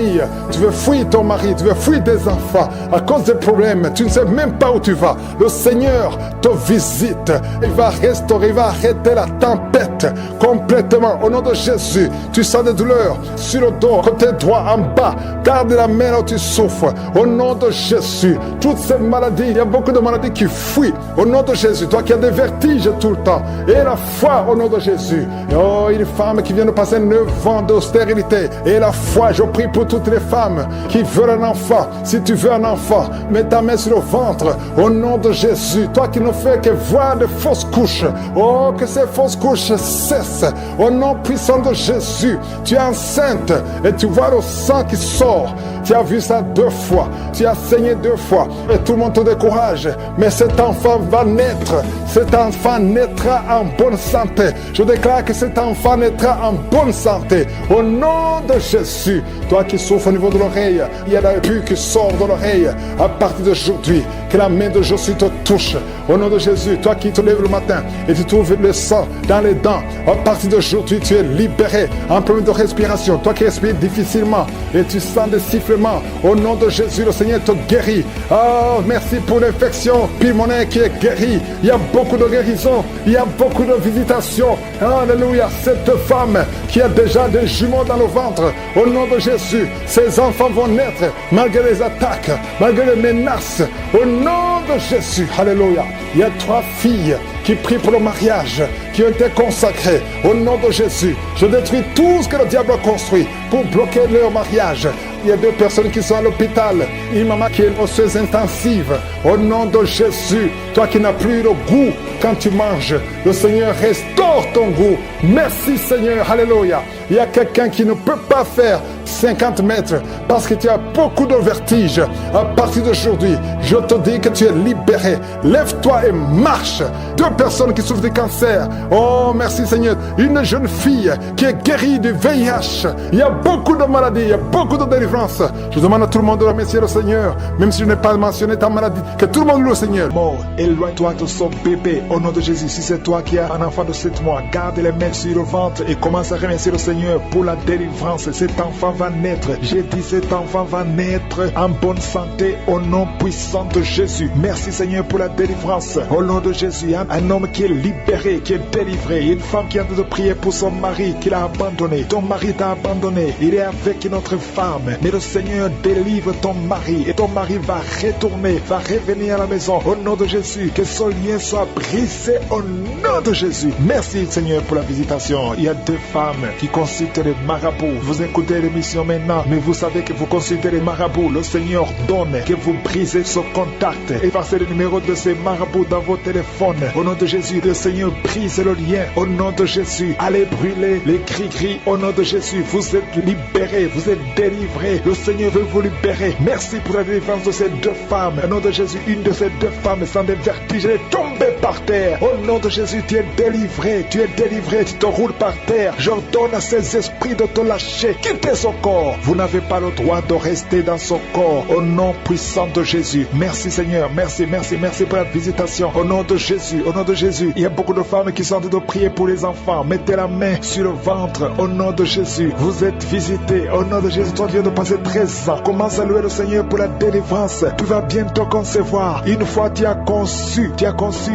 tu veux fuir ton mari, tu veux fuir des enfants à cause des problèmes, tu ne sais même pas où tu vas. Le Seigneur te visite, il va restaurer, il va arrêter la tempête complètement. Au nom de Jésus, tu sens des douleurs sur le dos, côté droit, en bas, garde la main là où tu souffres. Au nom de Jésus, toutes ces maladies, il y a beaucoup de maladies qui fuient. Au nom de Jésus, toi qui as des vertiges tout le temps, et la foi au nom de Jésus. Oh, une femme qui vient de passer 9 ans de stérilité, et la foi, je prie pour toutes les femmes qui veulent un enfant. Si tu veux un enfant, mets ta main sur le ventre au nom de Jésus. Toi qui ne fais que voir de fausses couches, oh, que ces fausses couches cessent au nom puissant de Jésus. Tu es enceinte et tu vois le sang qui sort. Tu as vu ça 2 fois, tu as saigné 2 fois et tout le monde te décourage, mais cet enfant va naître. Cet enfant naîtra en bonne santé. Je déclare que cet enfant naîtra en bonne santé au nom de Jésus. Toi qui souffre au niveau de l'oreille, il y a la pus qui sort de l'oreille. À partir d'aujourd'hui, que la main de Jésus te touche. Au nom de Jésus, toi qui te lèves le matin et tu trouves le sang dans les dents, à partir d'aujourd'hui, tu es libéré. En problème de respiration, toi qui respires difficilement et tu sens des sifflements, au nom de Jésus, le Seigneur te guérit. Oh, merci pour l'infection pulmonaire qui est guérie. Il y a beaucoup de guérison, il y a beaucoup de visitations. Alléluia, cette femme qui a déjà des jumeaux dans le ventre, au nom de Jésus, ses enfants vont naître malgré les attaques, malgré les menaces, au nom de Jésus. Alléluia. Il y a 3 filles qui prient pour le mariage, qui ont été consacrées. Au nom de Jésus, je détruis tout ce que le diable a construit pour bloquer leur mariage. Il y a 2 personnes qui sont à l'hôpital. Une maman qui est osseuse intensive. Au nom de Jésus, toi qui n'as plus le goût quand tu manges, le Seigneur restaure ton goût. Merci Seigneur, alléluia. Il y a quelqu'un qui ne peut pas faire 50 mètres parce que tu as beaucoup de vertige. À partir d'aujourd'hui, je te dis que tu es libéré. Lève-toi et marche. 2 personnes qui souffrent de cancer. Oh, merci Seigneur. Une jeune fille qui est guérie du VIH. Il y a beaucoup de maladies, il y a beaucoup de délivrance. Je demande à tout le monde de remercier le Seigneur, même si je n'ai pas mentionné ta maladie. Que tout le monde loue le Seigneur. Mort, éloigne-toi de son bébé. Au nom de Jésus, si c'est toi qui as un enfant de 7 mois, garde les mains sur le ventre et commence à remercier le Seigneur pour la délivrance. Cet enfant va naître. J'ai dit cet enfant va naître en bonne santé au nom puissant de Jésus. Merci Seigneur pour la délivrance. Au nom de Jésus, un homme qui est libéré, qui est délivré. Une femme qui a de prier pour son mari qui l'a abandonné. Ton mari t'a abandonné. Il est avec une autre femme. Mais le Seigneur délivre ton mari et ton mari va retourner, va revenir à la maison. Au nom de Jésus, que son lien soit brisé au nom de Jésus. Merci Seigneur pour la visitation. Il y a 2 femmes qui consultent les marabouts. Vous écoutez l'émission maintenant, mais vous savez que vous consultez les marabouts. Le Seigneur donne que vous brisez ce contact. Effacez le numéro de ces marabouts dans vos téléphones. Au nom de Jésus, le Seigneur brise le lien. Au nom de Jésus, allez brûler les gris-gris. Au nom de Jésus, vous êtes libérés, vous êtes délivrés. Le Seigneur veut vous libérer. Merci pour la délivrance de ces 2 femmes. Au nom de Jésus, une de ces 2 femmes sans des vertiges est tombée par terre. Au nom de Jésus, tu es délivré, tu te roules par terre. J'ordonne à ces esprits de te lâcher. Quittez son corps. Vous n'avez pas le droit de rester dans son corps. Au nom puissant de Jésus. Merci Seigneur, merci pour la visitation. Au nom de Jésus, au nom de Jésus. Il y a beaucoup de femmes qui sont en train de prier pour les enfants. Mettez la main sur le ventre. Au nom de Jésus, vous êtes visités. Au nom de Jésus, toi viens de passer 13 ans. Commence à louer le Seigneur pour la délivrance. Tu vas bientôt concevoir. Une fois tu as conçu,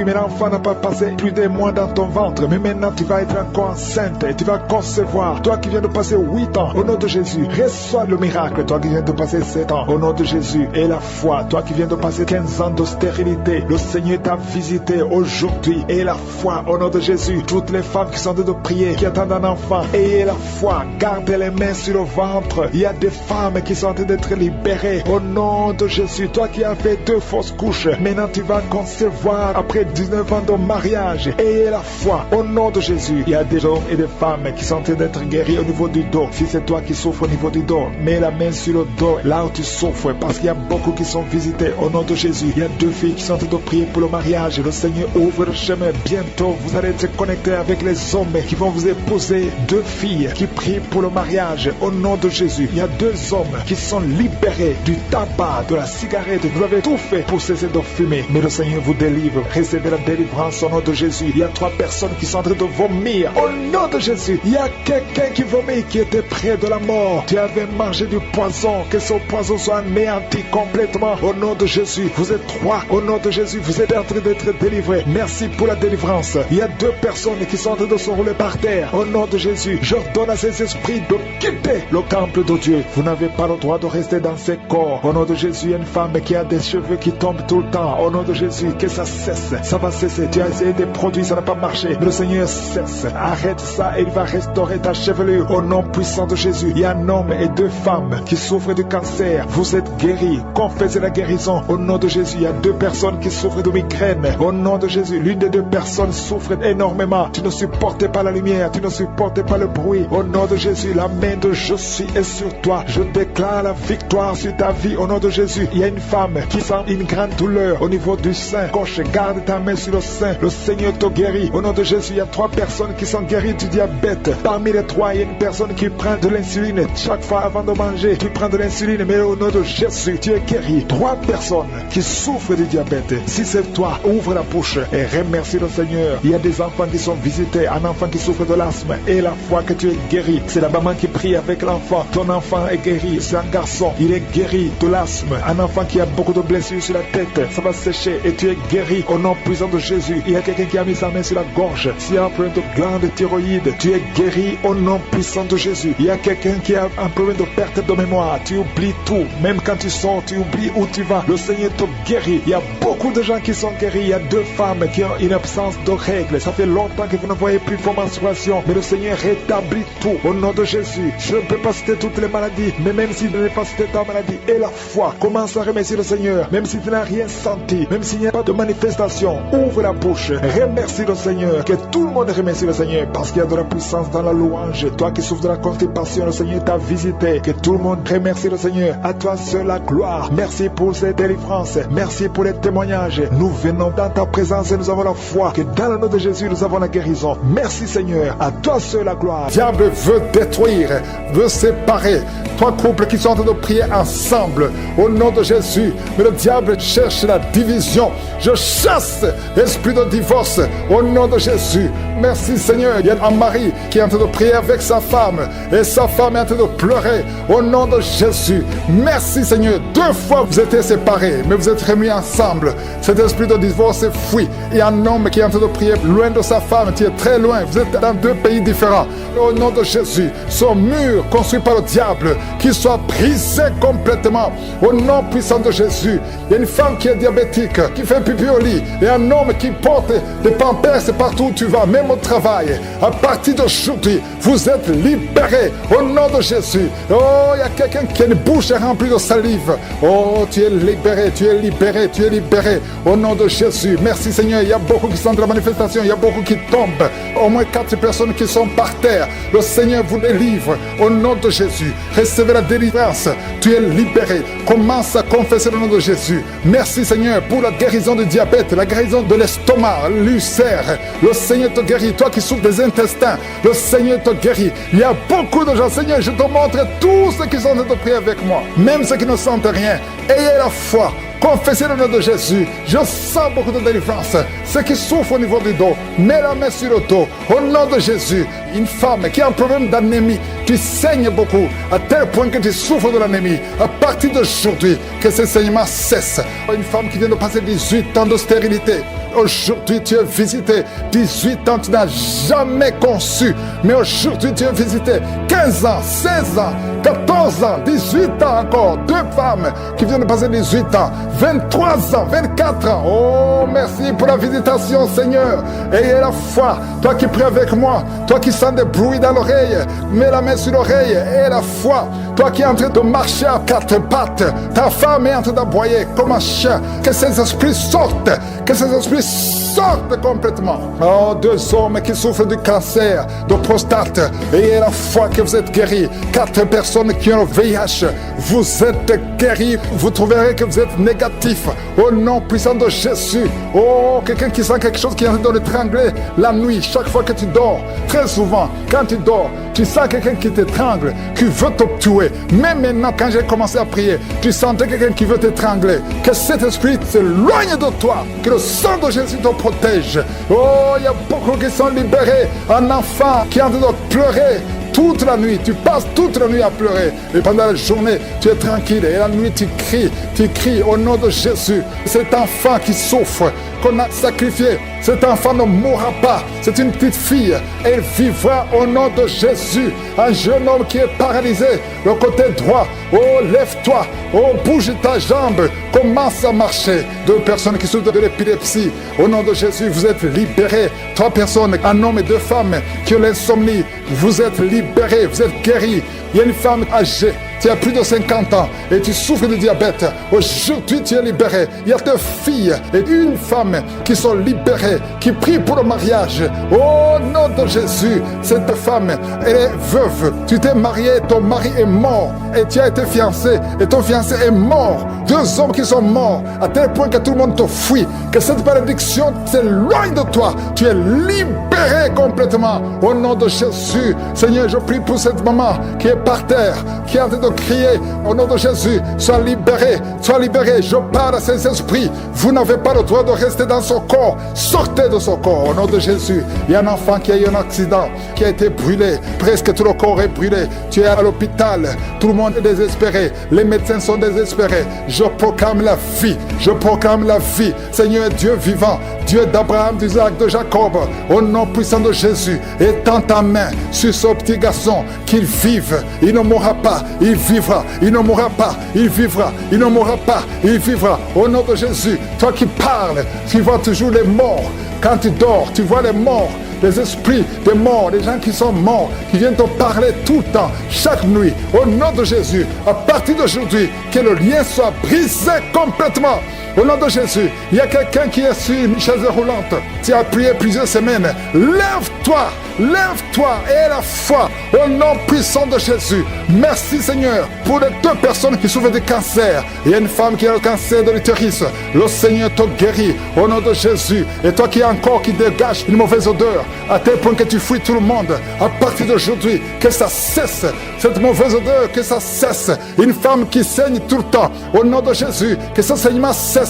mais l'enfant n'a pas passé plus d'un mois dans ton ventre. Mais maintenant tu vas être encore enceinte et tu vas concevoir. Toi qui viens de passer 8 ans, au nom de Jésus, reçois le miracle. Toi qui viens de passer 7 ans, au nom de Jésus, et la foi. Toi qui viens de passer 15 ans de stérilité, le Seigneur t'a visité aujourd'hui. Et la foi, au nom de Jésus. Toutes les femmes qui sont en train de prier, qui attendent un enfant, ayez la foi. Gardez les mains sur le ventre. Il y a des femmes qui sont en train d'être libérées. Au nom de Jésus, toi qui as fait 2 fausses couches, maintenant tu vas concevoir après 19 ans de mariage. Ayez la foi. Au nom de Jésus, il y a des hommes et des femmes qui sont en train d'être guéris au niveau du dos. Si c'est toi qui souffres au niveau du dos, mets la main sur le dos, là où tu souffres, parce qu'il y a beaucoup qui sont visités. Au nom de Jésus, il y a 2 filles qui sont en train de prier pour le mariage. Le Seigneur ouvre le chemin. Bientôt, vous allez être connectés avec les hommes qui vont vous épouser. 2 filles qui prient pour le mariage. Au nom de Jésus, il y a 2 hommes qui sont libérés du tabac, de la cigarette. Vous avez tout fait pour cesser de fumer, mais le Seigneur vous délivre. Recevez la délivrance au nom de Jésus. Il y a 3 personnes qui sont en train de vomir. Au nom de Jésus, il y a quelqu'un qui vomit, qui était près de la mort. Tu avais mangé du poison, que ce poison soit anéanti complètement. Au nom de Jésus, vous êtes 3. Au nom de Jésus, vous êtes en train d'être délivrés. Merci pour la délivrance. Il y a 2 personnes qui sont en train de se rouler par terre. Au nom de Jésus, j'ordonne à ces esprits de quitter le temple de Dieu. Vous n'avez pas le droit de rester dans ces corps. Au nom de Jésus, il y a une femme qui a des cheveux qui tombent tout le temps. Au nom de Jésus, que ça cesse. Ça va cesser. Tu as essayé des produits, ça n'a pas marché. Mais le Seigneur cesse. Arrête ça et il va restaurer ta chevelure. Au nom puissant de Jésus, il y a un homme et 2 femmes qui souffrent du cancer. Vous êtes guéris. Confessez la guérison. Au nom de Jésus, il y a 2 personnes qui souffrent de migraine. Au nom de Jésus, l'une des 2 personnes souffre énormément. Tu ne supportes pas la lumière. Tu ne supportes pas le bruit. Au nom de Jésus, la main de Jésus est sur toi. Je déclare la victoire sur ta vie. au nom de Jésus. Il y a une femme qui sent une grande douleur au niveau du sein gauche. Garde ta main sur le sein. Le Seigneur te guérit. Au nom de Jésus, il y a 3 personnes qui sont guéries du diabète. Parmi les 3, il y a une personne qui prend de l'insuline. Chaque fois avant de manger, tu prends de l'insuline. Mais au nom de Jésus, tu es guéri. 3 personnes qui souffrent du diabète. Si c'est toi, ouvre la bouche et remercie le Seigneur. Il y a des enfants qui sont visités. Un enfant qui souffre de l'asthme. Et la fois que tu es guéri, c'est la maman qui prie avec l'enfant. Ton enfant est guéri. C'est un garçon. Il est guéri de l'asthme. Un enfant qui a beaucoup de blessures sur la tête, ça va sécher et tu es guéri au nom puissant de Jésus. Il y a quelqu'un qui a mis sa main sur la gorge. S'il y a un problème de glande thyroïde, tu es guéri au nom puissant de Jésus. Il y a quelqu'un qui a un problème de perte de mémoire. Tu oublies tout. Même quand tu sors, tu oublies où tu vas. Le Seigneur te guérit. Il y a beaucoup de gens qui sont guéris. Il y a 2 femmes qui ont une absence de règles. Ça fait longtemps que vous ne voyez plus vos menstruations. Mais le Seigneur rétablit tout au nom de Jésus. Je ne peux pas citer toutes les maladies, mais même si je n'ai pas cité ta maladie et la foi, commence à remercier le Seigneur. Même si tu n'as rien senti, même s'il n'y a pas de manifestation, ouvre la bouche, remercie le Seigneur. Que tout le monde remercie le Seigneur parce qu'il y a de la puissance dans la louange. Toi qui souffres de la constipation, le Seigneur t'a visité. Que tout le monde remercie le Seigneur. À toi seul la gloire. Merci pour cette délivrance. Merci pour les témoignages. Nous venons dans ta présence et nous avons la foi que dans le nom de Jésus nous avons la guérison. Merci Seigneur. À toi seul la gloire. Le diable veut détruire, veut séparer. 3 couples qui sont en train de prier ensemble au nom de Jésus. Mais le diable cherche la division. Je chasse l'esprit de divorce au nom de Jésus. Merci Seigneur. Il y a un mari qui est en train de prier avec sa femme et sa femme est en train de pleurer au nom de Jésus. Merci Seigneur. 2 fois vous étiez séparés, mais vous êtes remis ensemble. Cet esprit de divorce est fui. Il y a un homme qui est en train de prier loin de sa femme. Tu es très loin. Vous êtes dans 2 pays différents. Au nom de Jésus, son mur construit par le diable, qu'il soit brisé complètement. Au nom puissant de Jésus. Il y a une femme qui est diabétique, qui fait pipi au lit. Et un homme qui porte des pampers partout où tu vas, même au travail. À partir d'aujourd'hui, vous êtes libérés. Au nom de Jésus. Oh, il y a quelqu'un qui a une bouche remplie de salive. Oh, tu es libéré, tu es libéré, tu es libéré. Au nom de Jésus. Merci Seigneur. Il y a beaucoup qui sont de la manifestation. Il y a beaucoup qui tombent. Au moins 4 personnes qui sont par terre. Le Seigneur vous délivre. Au nom de Jésus. Recevez la délivrance. Tu es libéré. Commence à confesser le nom de Jésus. Merci Seigneur pour la guérison du diabète, la guérison de l'estomac, l'ulcère. Le Seigneur te guérit. Toi qui souffres des intestins, le Seigneur te guérit. Il y a beaucoup de gens. Seigneur, je te montre tous ceux qui sont en train de prier avec moi. Même ceux qui ne sentent rien. Ayez la foi. Confessez le nom de Jésus. Je sens beaucoup de délivrance. Ceux qui souffrent au niveau du dos, mets la main sur le dos. Au nom de Jésus. Une femme qui a un problème d'anémie, tu saignes beaucoup, à tel point que tu souffres de l'anémie. À partir d'aujourd'hui, que ce saignement cesse. Une femme qui vient de passer 18 ans de stérilité. Aujourd'hui, tu es visité. 18 ans, tu n'as jamais conçu. Mais aujourd'hui, tu es visité. 15 ans, 16 ans, 14 ans, 18 ans encore. 2 femmes qui viennent de passer 18 ans. 23 ans, 24 ans. Oh, merci pour la visitation, Seigneur. Ayez la foi. Toi qui pries avec moi, toi qui sens des bruits dans l'oreille, mets la main sur l'oreille. Ayez la foi. Toi qui es en train de marcher à 4 pattes, ta femme est en train d'aboyer comme un chien. Que ces esprits sortent. Que ces esprits sortent complètement. Oh, 2 hommes qui souffrent du cancer, de prostate. Ayez la foi que vous êtes guéris. 4 personnes qui ont le VIH. Vous êtes guéris. Vous trouverez que vous êtes négatif. Au nom puissant de Jésus. Oh, quelqu'un qui sent quelque chose qui est en train de l'étrangler la nuit, chaque fois que tu dors. Très souvent, quand tu dors, tu sens quelqu'un qui t'étrangle, qui veut te tuer. Mais maintenant, quand j'ai commencé à prier, tu sentais quelqu'un qui veut t'étrangler. Que cet esprit s'éloigne de toi. Que le sang de Jésus te protège. Oh, il y a beaucoup qui sont libérés. Un enfant qui est en train de pleurer toute la nuit, tu passes toute la nuit à pleurer. Et pendant la journée, tu es tranquille. Et la nuit, tu cries au nom de Jésus. Cet enfant qui souffre, qu'on a sacrifié, cet enfant ne mourra pas. C'est une petite fille. Elle vivra au nom de Jésus. Un jeune homme qui est paralysé, le côté droit. Oh, lève-toi. Oh, bouge ta jambe. Commence à marcher. 2 personnes qui souffrent de l'épilepsie. Au nom de Jésus, vous êtes libérés. 3 personnes, un homme et 2 femmes qui ont l'insomnie. Vous êtes libérés. Vous êtes guéris. Il y a une femme âgée tu as plus de 50 ans et tu souffres de diabète, aujourd'hui tu es libéré. Il y a deux filles et une femme qui sont libérées, qui prient pour le mariage. Au nom de Jésus, cette femme, elle est veuve. Tu t'es marié, ton mari est mort et tu as été fiancé et ton fiancé est mort. Deux hommes qui sont morts à tel point que tout le monde te fuit, que cette malédiction s'éloigne de toi. Tu es libéré complètement au nom de Jésus. Seigneur, je prie pour cette maman qui est par terre, qui est en train de crier au nom de Jésus. Sois libéré, sois libéré. Je parle à ces esprits. Vous n'avez pas le droit de rester dans son corps. Sortez de son corps au nom de Jésus. Il y a un enfant qui a eu un accident, qui a été brûlé. Presque tout le corps est brûlé. Tu es à l'hôpital. Tout le monde est désespéré. Les médecins sont désespérés. Je proclame la vie. Je proclame la vie. Seigneur Dieu vivant, Dieu d'Abraham, d'Isaac, de Jacob, au nom puissant de Jésus, étends ta main sur ce petit garçon, qu'il vive. Il ne mourra pas, il vivra. Il ne mourra pas, il vivra. Il ne mourra pas, il vivra. Au nom de Jésus, toi qui parles, tu vois toujours les morts. Quand tu dors, tu vois les morts. Les esprits des morts, les gens qui sont morts, qui viennent te parler tout le temps, chaque nuit, au nom de Jésus, à partir d'aujourd'hui, que le lien soit brisé complètement. Au nom de Jésus, il y a quelqu'un qui est sur une chaise roulante. Tu as prié plusieurs semaines. Lève-toi, lève-toi et aie la foi au nom puissant de Jésus. Merci Seigneur pour les deux personnes qui souffrent de cancer. Il y a une femme qui a le cancer de l'utérus. Le Seigneur te guérit au nom de Jésus. Et toi qui as un corps qui dégage une mauvaise odeur, à tel point que tu fuis tout le monde, à partir d'aujourd'hui, que ça cesse, cette mauvaise odeur, que ça cesse. Une femme qui saigne tout le temps, au nom de Jésus, que ce saignement cesse.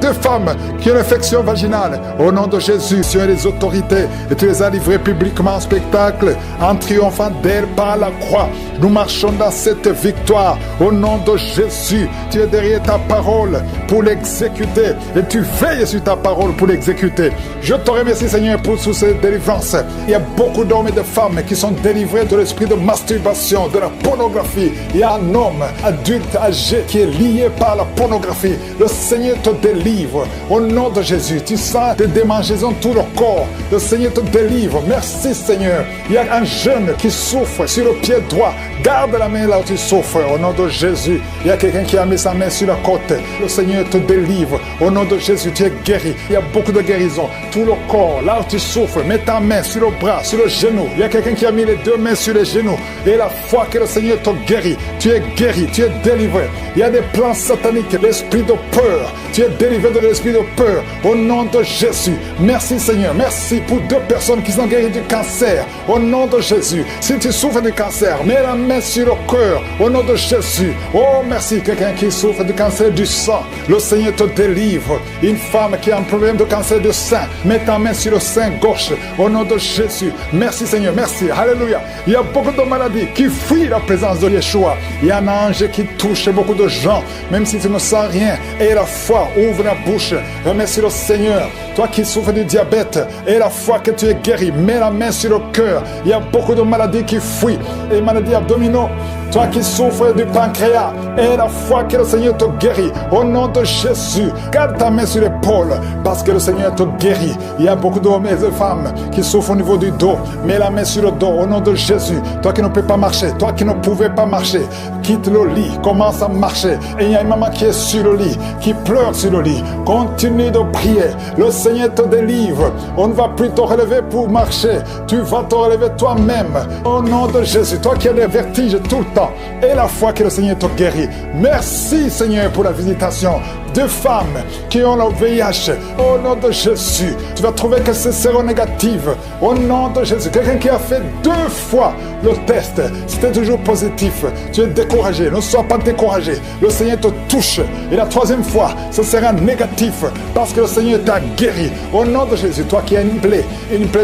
Deux femmes qui ont une infection vaginale, au nom de Jésus, tu as les autorités et tu les as livrées publiquement en spectacle, en triomphant d'elles par la croix. Nous marchons dans cette victoire, au nom de Jésus. Tu es derrière ta parole pour l'exécuter et tu veilles sur ta parole pour l'exécuter. Je te remercie Seigneur pour toutes ces délivrances. Il y a beaucoup d'hommes et de femmes qui sont délivrés de l'esprit de masturbation, de la pornographie. Il y a un homme adulte âgé qui est lié par la pornographie. Le Seigneur te délivre au nom de Jésus. Tu sens des démangeaisons tout le corps. Le Seigneur te délivre. Merci Seigneur. Il y a un jeune qui souffre sur le pied droit. Garde la main là où tu souffres au nom de Jésus. Il y a quelqu'un qui a mis sa main sur la côte. Le Seigneur te délivre au nom de Jésus. Tu es guéri. Il y a beaucoup de guérison. Tout le corps, là où tu souffres, mets ta main sur le bras, sur le genou. Il y a quelqu'un qui a mis les deux mains sur les genoux. Et la foi que le Seigneur te guérit. Tu es guéri, tu es délivré. Il y a des plans sataniques, l'esprit de peur. Tu es délivré de l'esprit de peur au nom de Jésus. Merci Seigneur. Merci pour deux personnes qui sont guéries du cancer au nom de Jésus. Si tu souffres du cancer, mets la main sur le cœur au nom de Jésus. Oh merci. Quelqu'un qui souffre du cancer du sang, le Seigneur te délivre. Une femme qui a un problème de cancer du sein, mets ta main sur le sein gauche au nom de Jésus. Merci Seigneur. Merci. Alléluia. Il y a beaucoup de maladies qui fuient la présence de Yeshua. Il y a un ange qui touche beaucoup de gens, même si tu ne sens rien. Et la foi, ouvre la bouche. Remercie le Seigneur. Toi qui souffres du diabète, et la foi que tu es guéri, mets la main sur le cœur. Il y a beaucoup de maladies qui fuient. Les maladies abdominaux. Toi qui souffres du pancréas, et la foi que le Seigneur te guérit. Au nom de Jésus, garde ta main sur l'épaule, parce que le Seigneur te guérit. Il y a beaucoup d'hommes et de femmes qui souffrent au niveau du dos. Mets la main sur le dos, au nom de Jésus. Toi qui ne peux pas marcher, toi qui ne pouvais pas marcher, quitte le lit, commence à marcher. Et il y a une maman qui est sur le lit, qui pleure sur le lit. Continue de prier. Le Seigneur te délivre. On ne va plus te relever pour marcher. Tu vas te relever toi-même. Au nom de Jésus, toi qui as des vertiges tout le temps, et la foi que le Seigneur te guérit. Merci Seigneur pour la visitation. Deux femmes qui ont le VIH, au nom de Jésus, tu vas trouver que c'est séronégatif. Au nom de Jésus, quelqu'un qui a fait 2 fois le test, c'était toujours positif. Tu es découragé, ne sois pas découragé. Le Seigneur te touche. Et la 3e fois, ce sera négatif parce que le Seigneur t'a guéri. Au nom de Jésus, toi qui as une plaie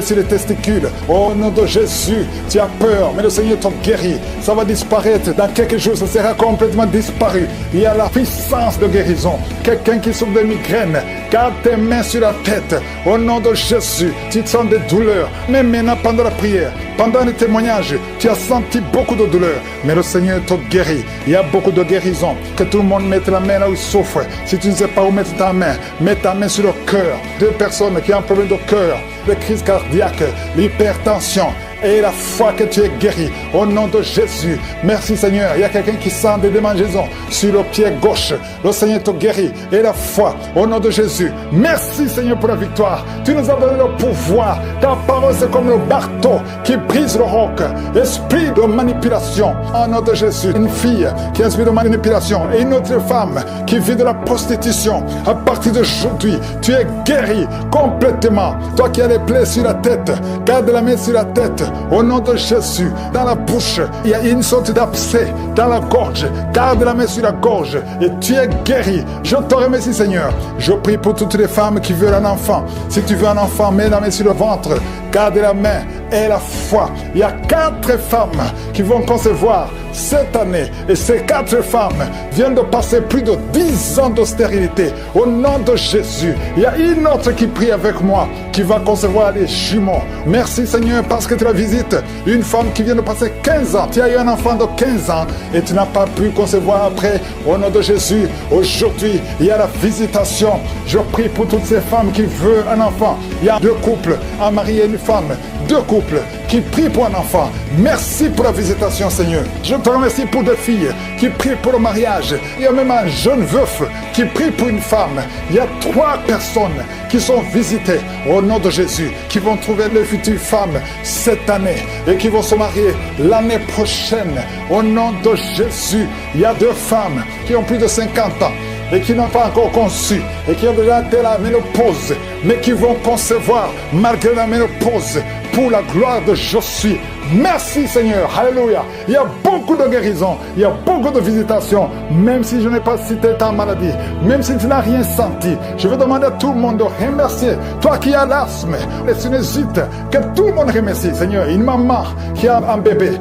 sur les testicules, au nom de Jésus, tu as peur, mais le Seigneur te guérit. Ça va disparaître dans quelques jours, ça sera complètement disparu. Il y a la puissance de guérison. Quelqu'un qui souffre de migraine, garde tes mains sur la tête. Au nom de Jésus, tu sens des douleurs. Mais maintenant, pendant la prière, pendant le témoignage, tu as senti beaucoup de douleurs. Mais le Seigneur te guérit. Il y a beaucoup de guérison. Que tout le monde mette la main là où il souffre. Si tu ne sais pas où mettre ta main, mets ta main sur le cœur. 2 personnes qui ont un problème de cœur, de crise cardiaque, l'hypertension. et la foi que tu es guéri. Au nom de Jésus, merci Seigneur. Il y a quelqu'un qui sent des démangeaisons sur le pied gauche. Le Seigneur te guérit et la foi au nom de Jésus. Merci Seigneur pour la victoire. Tu nous as donné le pouvoir. Ta parole c'est comme le marteau qui brise le roc. Esprit de manipulation au nom de Jésus. Une fille qui a un esprit de manipulation et une autre femme qui vit de la prostitution. À partir d'aujourd'hui, tu es guéri complètement. Toi qui as les plaies sur la tête, garde la main sur la tête au nom de Jésus. Dans la bouche, il y a une sorte d'abcès. Dans la gorge, garde la main sur la gorge et tu es guéri. Je te remercie Seigneur. Je prie pour toutes les femmes qui veulent un enfant. Si tu veux un enfant, mets la main sur le ventre, garde la main et la foi. Il y a 4 femmes qui vont concevoir cette année et ces 4 femmes viennent de passer plus de 10 ans de stérilité. Au nom de Jésus, il y a une autre qui prie avec moi qui va concevoir les jumeaux. Merci Seigneur parce que tu la visites. Une femme qui vient de passer 15 ans. Tu as eu un enfant de 15 ans et tu n'as pas pu concevoir après. Au nom de Jésus, aujourd'hui, il y a la visitation. Je prie pour toutes ces femmes qui veulent un enfant. Il y a 2 couples, un mari et une femme. 2 couples qui prient pour un enfant. Merci pour la visitation Seigneur. Je te remercie pour 2 filles qui prient pour le mariage. Il y a même un jeune veuf qui prie pour une femme. Il y a 3 personnes qui sont visitées au nom de Jésus, qui vont trouver leur future femme cette année et qui vont se marier l'année prochaine. Au nom de Jésus, il y a 2 femmes qui ont plus de 50 ans et qui n'ont pas encore conçu et qui ont déjà été la ménopause, mais qui vont concevoir malgré la ménopause pour la gloire de Je suis. Merci Seigneur, alléluia. Il y a beaucoup de guérisons, il y a beaucoup de visitations, même si je n'ai pas cité ta maladie, même si tu n'as rien senti. Je vais demander à tout le monde de remercier. Toi qui as l'asthme, les sinusites, que tout le monde remercie Seigneur. Une maman qui a un bébé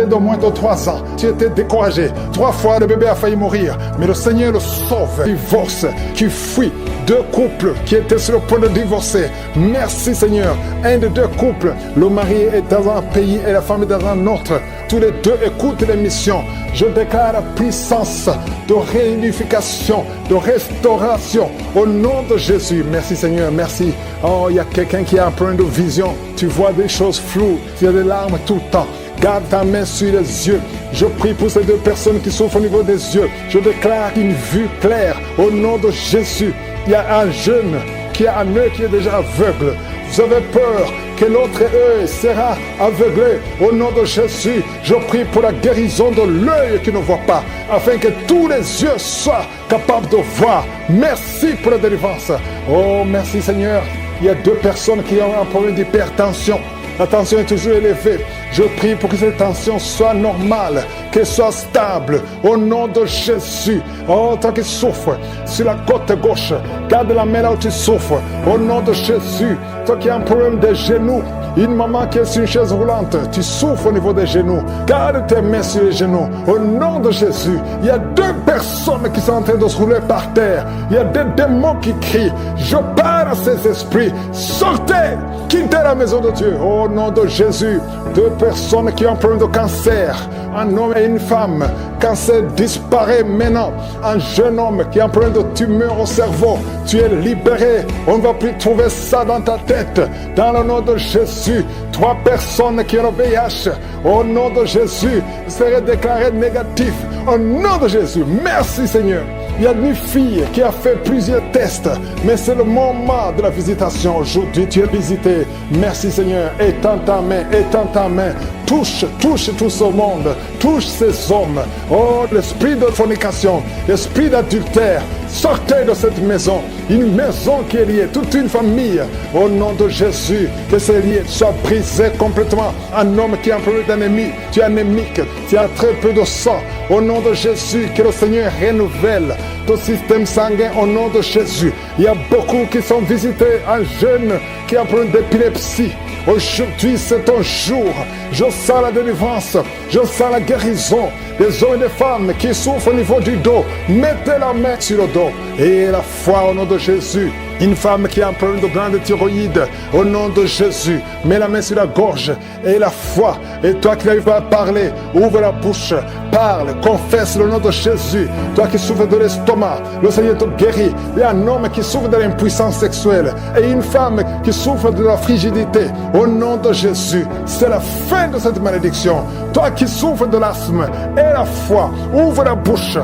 de moins de 3 ans, tu étais découragé. 3 fois le bébé a failli mourir, mais le Seigneur le sauve. Divorce, qui fuit. 2 couples qui étaient sur le point de divorcer. Merci Seigneur. Un des 2 couples, le mari est dans un pays et la femme est dans un autre. Tous les 2 écoutent l'émission. Je déclare la puissance de réunification, de restauration au nom de Jésus. Merci Seigneur, merci. Oh, il y a quelqu'un qui a un problème de vision. Tu vois des choses floues, tu as des larmes tout le temps. Garde ta main sur les yeux. Je prie pour ces 2 personnes qui souffrent au niveau des yeux. Je déclare une vue claire au nom de Jésus. Il y a un jeune qui a un œil qui est déjà aveugle. Vous avez peur que l'autre œil sera aveuglé. Au nom de Jésus, je prie pour la guérison de l'œil qui ne voit pas, afin que tous les yeux soient capables de voir. Merci pour la délivrance. Oh, merci Seigneur. Il y a 2 personnes qui ont un problème d'hypertension. La tension est toujours élevée. Je prie pour que cette tension soit normale, qu'elle soit stable. Au nom de Jésus. Oh, toi qui souffres sur la côte gauche, garde la main là où tu souffres. Au nom de Jésus. Toi qui as un problème des genoux, une maman qui est sur une chaise roulante, tu souffres au niveau des genoux. Garde tes mains sur les genoux. Au nom de Jésus. Il y a 2 personnes qui sont en train de se rouler par terre. Il y a des démons qui crient. Je parle à ces esprits. Sortez! Quittez la maison de Dieu. Au nom de Jésus. 2 personnes qui ont un problème de cancer. Un homme et une femme. Cancer disparaît maintenant. Un jeune homme qui a un problème de tumeur au cerveau. Tu es libéré. On ne va plus trouver ça dans ta tête. Dans le nom de Jésus. 3 personnes qui ont le VIH. Au nom de Jésus. Seraient déclarées négatives. Au nom de Jésus. Merci Seigneur. Il y a une fille qui a fait plusieurs tests, mais c'est le moment de la visitation. Aujourd'hui, tu es visité. Merci Seigneur. Étends ta main, étends ta main. Touche tout ce monde. Touche ces hommes. Oh, l'esprit de fornication, l'esprit d'adultère. Sortez de cette maison. Une maison qui est liée, toute une famille. Au nom de Jésus, que ces liens soient brisés complètement. Un homme qui a un problème d'ennemi, tu es anémique, tu as très peu de sang. Au nom de Jésus, que le Seigneur renouvelle ton système sanguin au nom de Jésus. Il y a beaucoup qui sont visités. Un jeune qui a un problème d'épilepsie. Aujourd'hui, c'est ton jour. Je sens la délivrance. Je sens la guérison des hommes et des femmes qui souffrent au niveau du dos. Mettez la main sur le dos. Et la foi au nom de Jésus. Une femme qui a un problème de glande thyroïde, au nom de Jésus, mets la main sur la gorge et la foi. Et toi qui n'arrives pas à parler, ouvre la bouche, parle, confesse le nom de Jésus. Toi qui souffres de l'estomac, le Seigneur te guérit. Il y a un homme qui souffre de l'impuissance sexuelle et une femme qui souffre de la frigidité. Au nom de Jésus, c'est la fin de cette malédiction. Toi qui souffres de l'asthme et la foi, ouvre la bouche,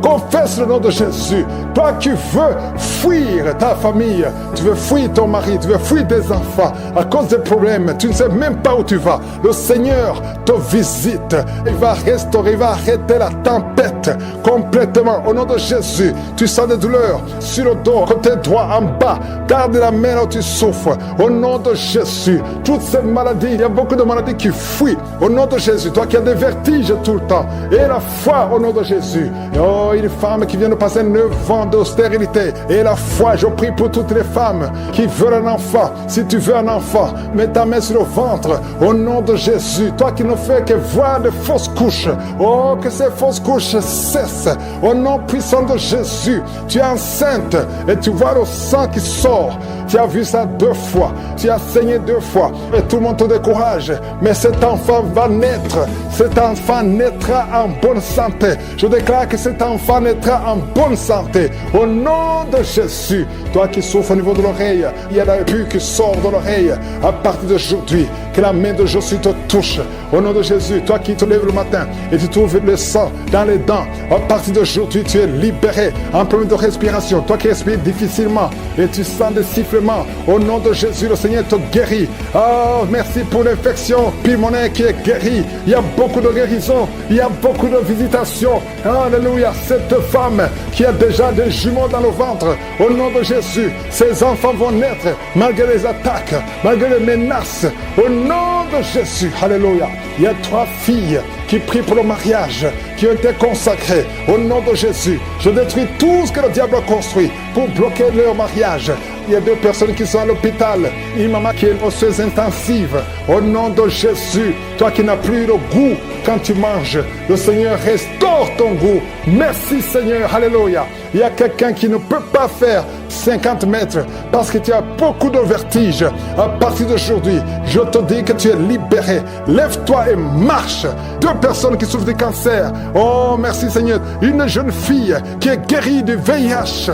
confesse le nom de Jésus. Toi qui veux fuir ta famille, tu veux fuir ton mari, tu veux fuir tes enfants à cause des problèmes, tu ne sais même pas où tu vas. Le Seigneur te visite, il va restaurer, il va arrêter la tempête complètement. Au nom de Jésus, tu sens des douleurs sur le dos, côté droit en bas, garde la main là où tu souffres. Au nom de Jésus, toutes ces maladies, il y a beaucoup de maladies qui fuient. Au nom de Jésus, toi qui as des vertiges tout le temps, et la foi au nom de Jésus. Oh, une femme qui vient de passer 9 ans de stérilité, et la foi, je prie pour toutes les femmes qui veulent un enfant. Si tu veux un enfant, mets ta main sur le ventre au nom de Jésus. Toi qui ne fais que voir de fausses couches, oh, que ces fausses couches cessent au nom puissant de Jésus. Tu es enceinte et tu vois le sang qui sort. Tu as vu ça 2 fois, tu as saigné 2 fois et tout le monde te décourage. Mais cet enfant va naître, cet enfant naîtra en bonne santé. Je déclare que cet enfant naîtra en bonne santé au nom de Jésus. Toi qui souffres au niveau de l'oreille, il y a la pus qui sort de l'oreille. À partir d'aujourd'hui, que la main de Jésus te touche au nom de Jésus. Toi qui te lèves le matin et tu trouves le sang dans les dents, à partir d'aujourd'hui tu es libéré. Un problème de respiration, toi qui respires difficilement et tu sens des sifflements, au nom de Jésus le Seigneur te guérit. Oh, merci pour l'infection pulmonaire qui est guérie. Il y a beaucoup de guérison, il y a beaucoup de visitations. Alléluia. Cette femme qui a déjà des jumeaux dans le ventre, au nom de Jésus, ses enfants vont naître malgré les attaques, malgré les menaces, au nom de Jésus. Alléluia. Il y a 3 filles qui prient pour le mariage, qui ont été consacrées au nom de Jésus. Je détruis tout ce que le diable a construit pour bloquer leur mariage. Il y a 2 personnes qui sont à l'hôpital. Une maman qui est osseuse intensive. Au nom de Jésus, toi qui n'as plus le goût quand tu manges, le Seigneur restaure ton goût. Merci Seigneur, alléluia. Il y a quelqu'un qui ne peut pas faire 50 mètres parce que tu as beaucoup de vertige. À partir d'aujourd'hui, je te dis que tu es libéré. Lève-toi et marche. 2 personnes qui souffrent de cancer. Oh, merci Seigneur. Une jeune fille qui est guérie du VIH.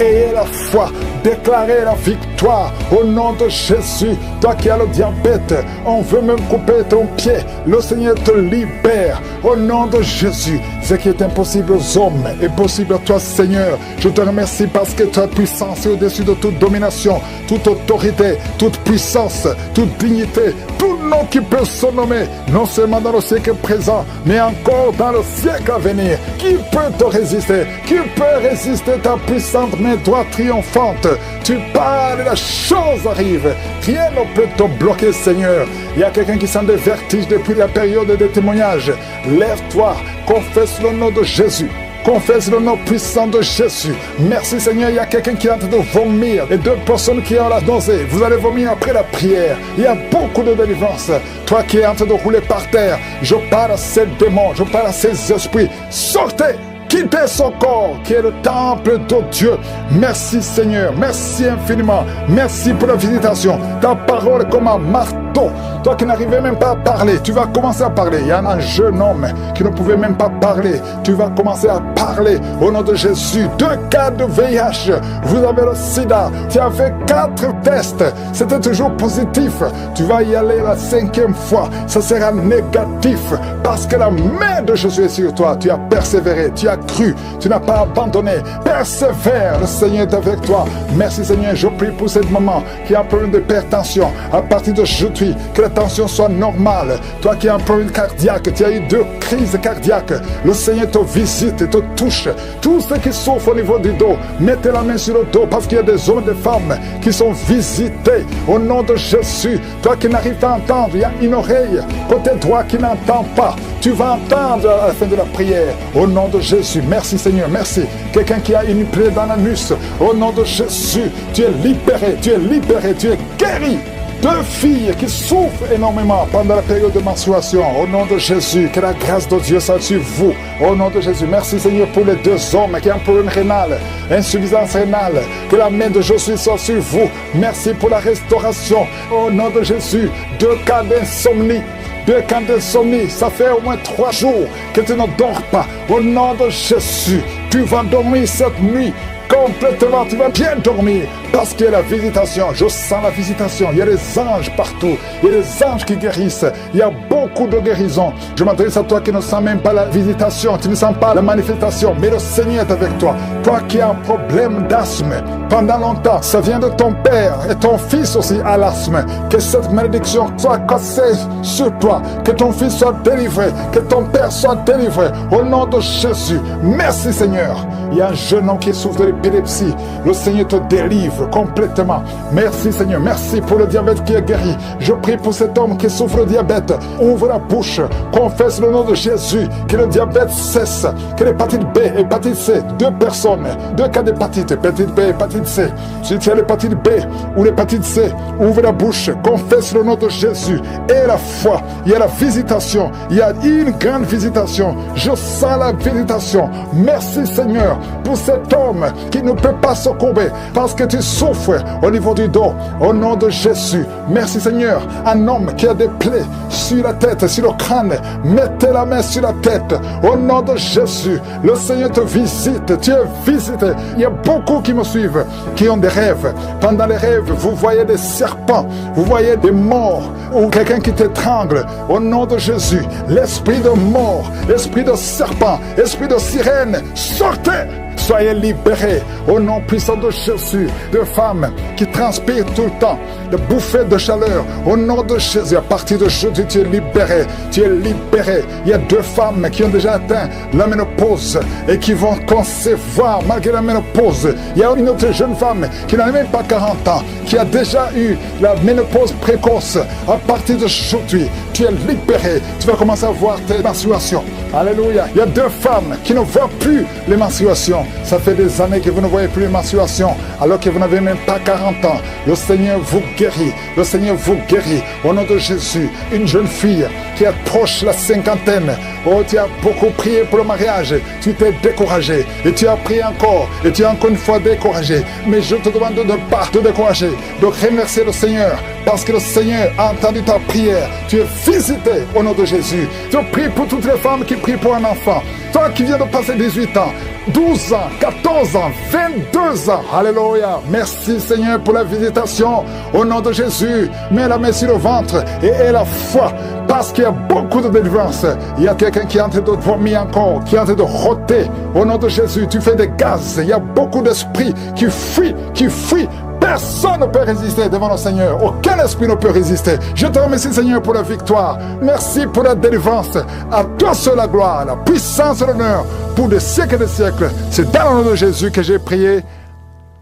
Ayez la foi. Déclarez la victoire au nom de Jésus. Toi qui as le diabète, on veut même couper ton pied. Le Seigneur te libère au nom de Jésus. Ce qui est impossible aux hommes est possible à toi, Seigneur. Je te remercie parce que ta puissance est au-dessus de toute domination, toute autorité, toute puissance, toute dignité, tout nom qui peut se nommer, non seulement dans le siècle présent, mais encore dans le siècle à venir. Qui peut te résister? Qui peut résister ta puissante main droite triomphante? Tu parles et la chose arrive. Rien ne peut te bloquer, Seigneur. Il y a quelqu'un qui sent des vertiges depuis la période des témoignages. Lève-toi, confesse le nom de Jésus. Confesse le nom puissant de Jésus. Merci Seigneur, il y a quelqu'un qui est en train de vomir et 2 personnes qui ont la nausée. Vous allez vomir après la prière. Il y a beaucoup de délivrance. Toi qui es en train de rouler par terre, je parle à ces démons, je parle à ces esprits. Sortez! Quittez son corps qui est le temple de Dieu. Merci Seigneur, merci infiniment. Merci pour la visitation. Ta parole est comme un marteau. Toi qui n'arrivais même pas à parler, tu vas commencer à parler. Il y a un jeune homme qui ne pouvait même pas parler. Tu vas commencer à parler au nom de Jésus. 2 cas de VIH. Vous avez le sida. Tu as fait 4 tests. C'était toujours positif. Tu vas y aller la 5e fois. Ça sera négatif parce que la main de Jésus est sur toi. Tu as persévéré. Tu as cru. Tu n'as pas abandonné. Persévère. Le Seigneur est avec toi. Merci Seigneur. Je prie pour cette maman qui a un problème d'hypertension. À partir d'aujourd'hui, que la tension soit normale. Toi qui as un problème cardiaque, tu as eu 2 crises cardiaques. Le Seigneur te visite et te touche. Tous ceux qui souffrent au niveau du dos, mettez la main sur le dos parce qu'il y a des hommes et des femmes qui sont visités au nom de Jésus. Toi qui n'arrives pas à entendre, il y a une oreille côté droit qui n'entend pas. Tu vas entendre à la fin de la prière au nom de Jésus. Merci Seigneur, merci. Quelqu'un qui a une plaie dans l'anus, au nom de Jésus, tu es libéré, tu es libéré, tu es guéri. 2 filles qui souffrent énormément pendant la période de menstruation. Au nom de Jésus, que la grâce de Dieu soit sur vous. Au nom de Jésus, merci Seigneur pour les 2 hommes qui ont un problème rénal, insuffisance rénale. Que la main de Jésus soit sur vous. Merci pour la restauration. Au nom de Jésus, 2 cas d'insomnie. 2 cas d'insomnie, ça fait au moins 3 jours que tu ne dors pas. Au nom de Jésus, tu vas dormir cette nuit. Complètement, tu vas bien dormir parce qu'il y a la visitation. Je sens la visitation. Il y a des anges partout. Il y a des anges qui guérissent. Il y a beaucoup de guérisons. Je m'adresse à toi qui ne sens même pas la visitation. Tu ne sens pas la manifestation. Mais le Seigneur est avec toi. Toi qui as un problème d'asthme pendant longtemps, ça vient de ton père et ton fils aussi a l'asthme. Que cette malédiction soit cassée sur toi. Que ton fils soit délivré. Que ton père soit délivré. Au nom de Jésus. Merci Seigneur. Il y a un jeune homme qui souffre de l'épilepsie. Le Seigneur te délivre complètement. Merci Seigneur. Merci pour le diabète qui est guéri. Je prie pour cet homme qui souffre de diabète. Ouvre la bouche. Confesse le nom de Jésus. Que le diabète cesse. Que l'hépatite B, hépatite C, 2 personnes, 2 cas d'hépatite. Hépatite B, hépatite C. Si tu as l'hépatite B ou l'hépatite C, ouvre la bouche. Confesse le nom de Jésus. Et la foi. Il y a la visitation. Il y a une grande visitation. Je sens la visitation. Merci Seigneur pour cet homme qui ne peut pas se courber parce que tu souffres au niveau du dos. Au nom de Jésus, merci Seigneur. Un homme qui a des plaies sur la tête, sur le crâne, mettez la main sur la tête. Au nom de Jésus, le Seigneur te visite. Tu es visité. Il y a beaucoup qui me suivent, qui ont des rêves. Pendant les rêves, vous voyez des serpents, vous voyez des morts ou quelqu'un qui t'étrangle. Au nom de Jésus, l'esprit de mort, l'esprit de serpent, l'esprit de sirène, sortez! Soyez libérés au nom puissant de Jésus. De femmes qui transpirent tout le temps, de bouffées de chaleur. Au nom de Jésus, à partir de jeudi, tu es libéré. Tu es libéré. Il y a 2 femmes qui ont déjà atteint la ménopause et qui vont concevoir malgré la ménopause. Il y a une autre jeune femme qui n'a même pas 40 ans, qui a déjà eu la ménopause précoce. À partir de aujourd'hui, tu es libéré. Tu vas commencer à voir tes menstruations. Alléluia. Il y a 2 femmes qui ne voient plus les menstruations. Ça fait des années que vous ne voyez plus les menstruations, alors que vous n'avez même pas 40 ans. Le Seigneur vous guérit. Le Seigneur vous guérit. Au nom de Jésus, une jeune fille qui approche la 50aine. Oh, tu as beaucoup prié pour le mariage. Tu t'es découragé. Et tu as prié encore. Et tu es encore une fois découragé. Mais je te demande de ne pas te décourager. De remercier le Seigneur. Parce que le Seigneur a entendu ta prière. Tu es visité au nom de Jésus. Je prie pour toutes les femmes qui prient pour un enfant. Toi qui viens de passer 18 ans, 12 ans, 14 ans, 22 ans. Alléluia. Merci Seigneur pour la visitation. Au nom de Jésus, mets la main sur le ventre et aie la foi. Parce qu'il y a beaucoup de délivrance. Il y a quelqu'un qui est en train de vomir encore, qui est en train de rôter. Au nom de Jésus, tu fais des gaz. Il y a beaucoup d'esprits qui fuient, qui fuient. Personne ne peut résister devant le Seigneur. Aucun esprit ne peut résister. Je te remercie Seigneur pour la victoire. Merci pour la délivrance. À toi seul la gloire, la puissance et l'honneur pour des siècles et des siècles. C'est dans le nom de Jésus que j'ai prié.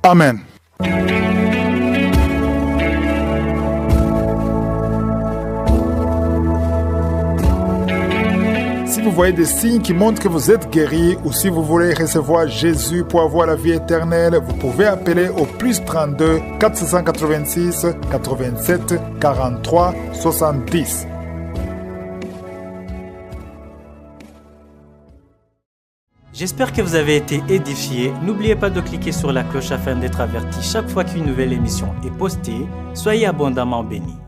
Amen. Si vous voyez des signes qui montrent que vous êtes guéri ou si vous voulez recevoir Jésus pour avoir la vie éternelle, vous pouvez appeler au plus 32 486 87 43 70. J'espère que vous avez été édifiés. N'oubliez pas de cliquer sur la cloche afin d'être averti chaque fois qu'une nouvelle émission est postée. Soyez abondamment bénis.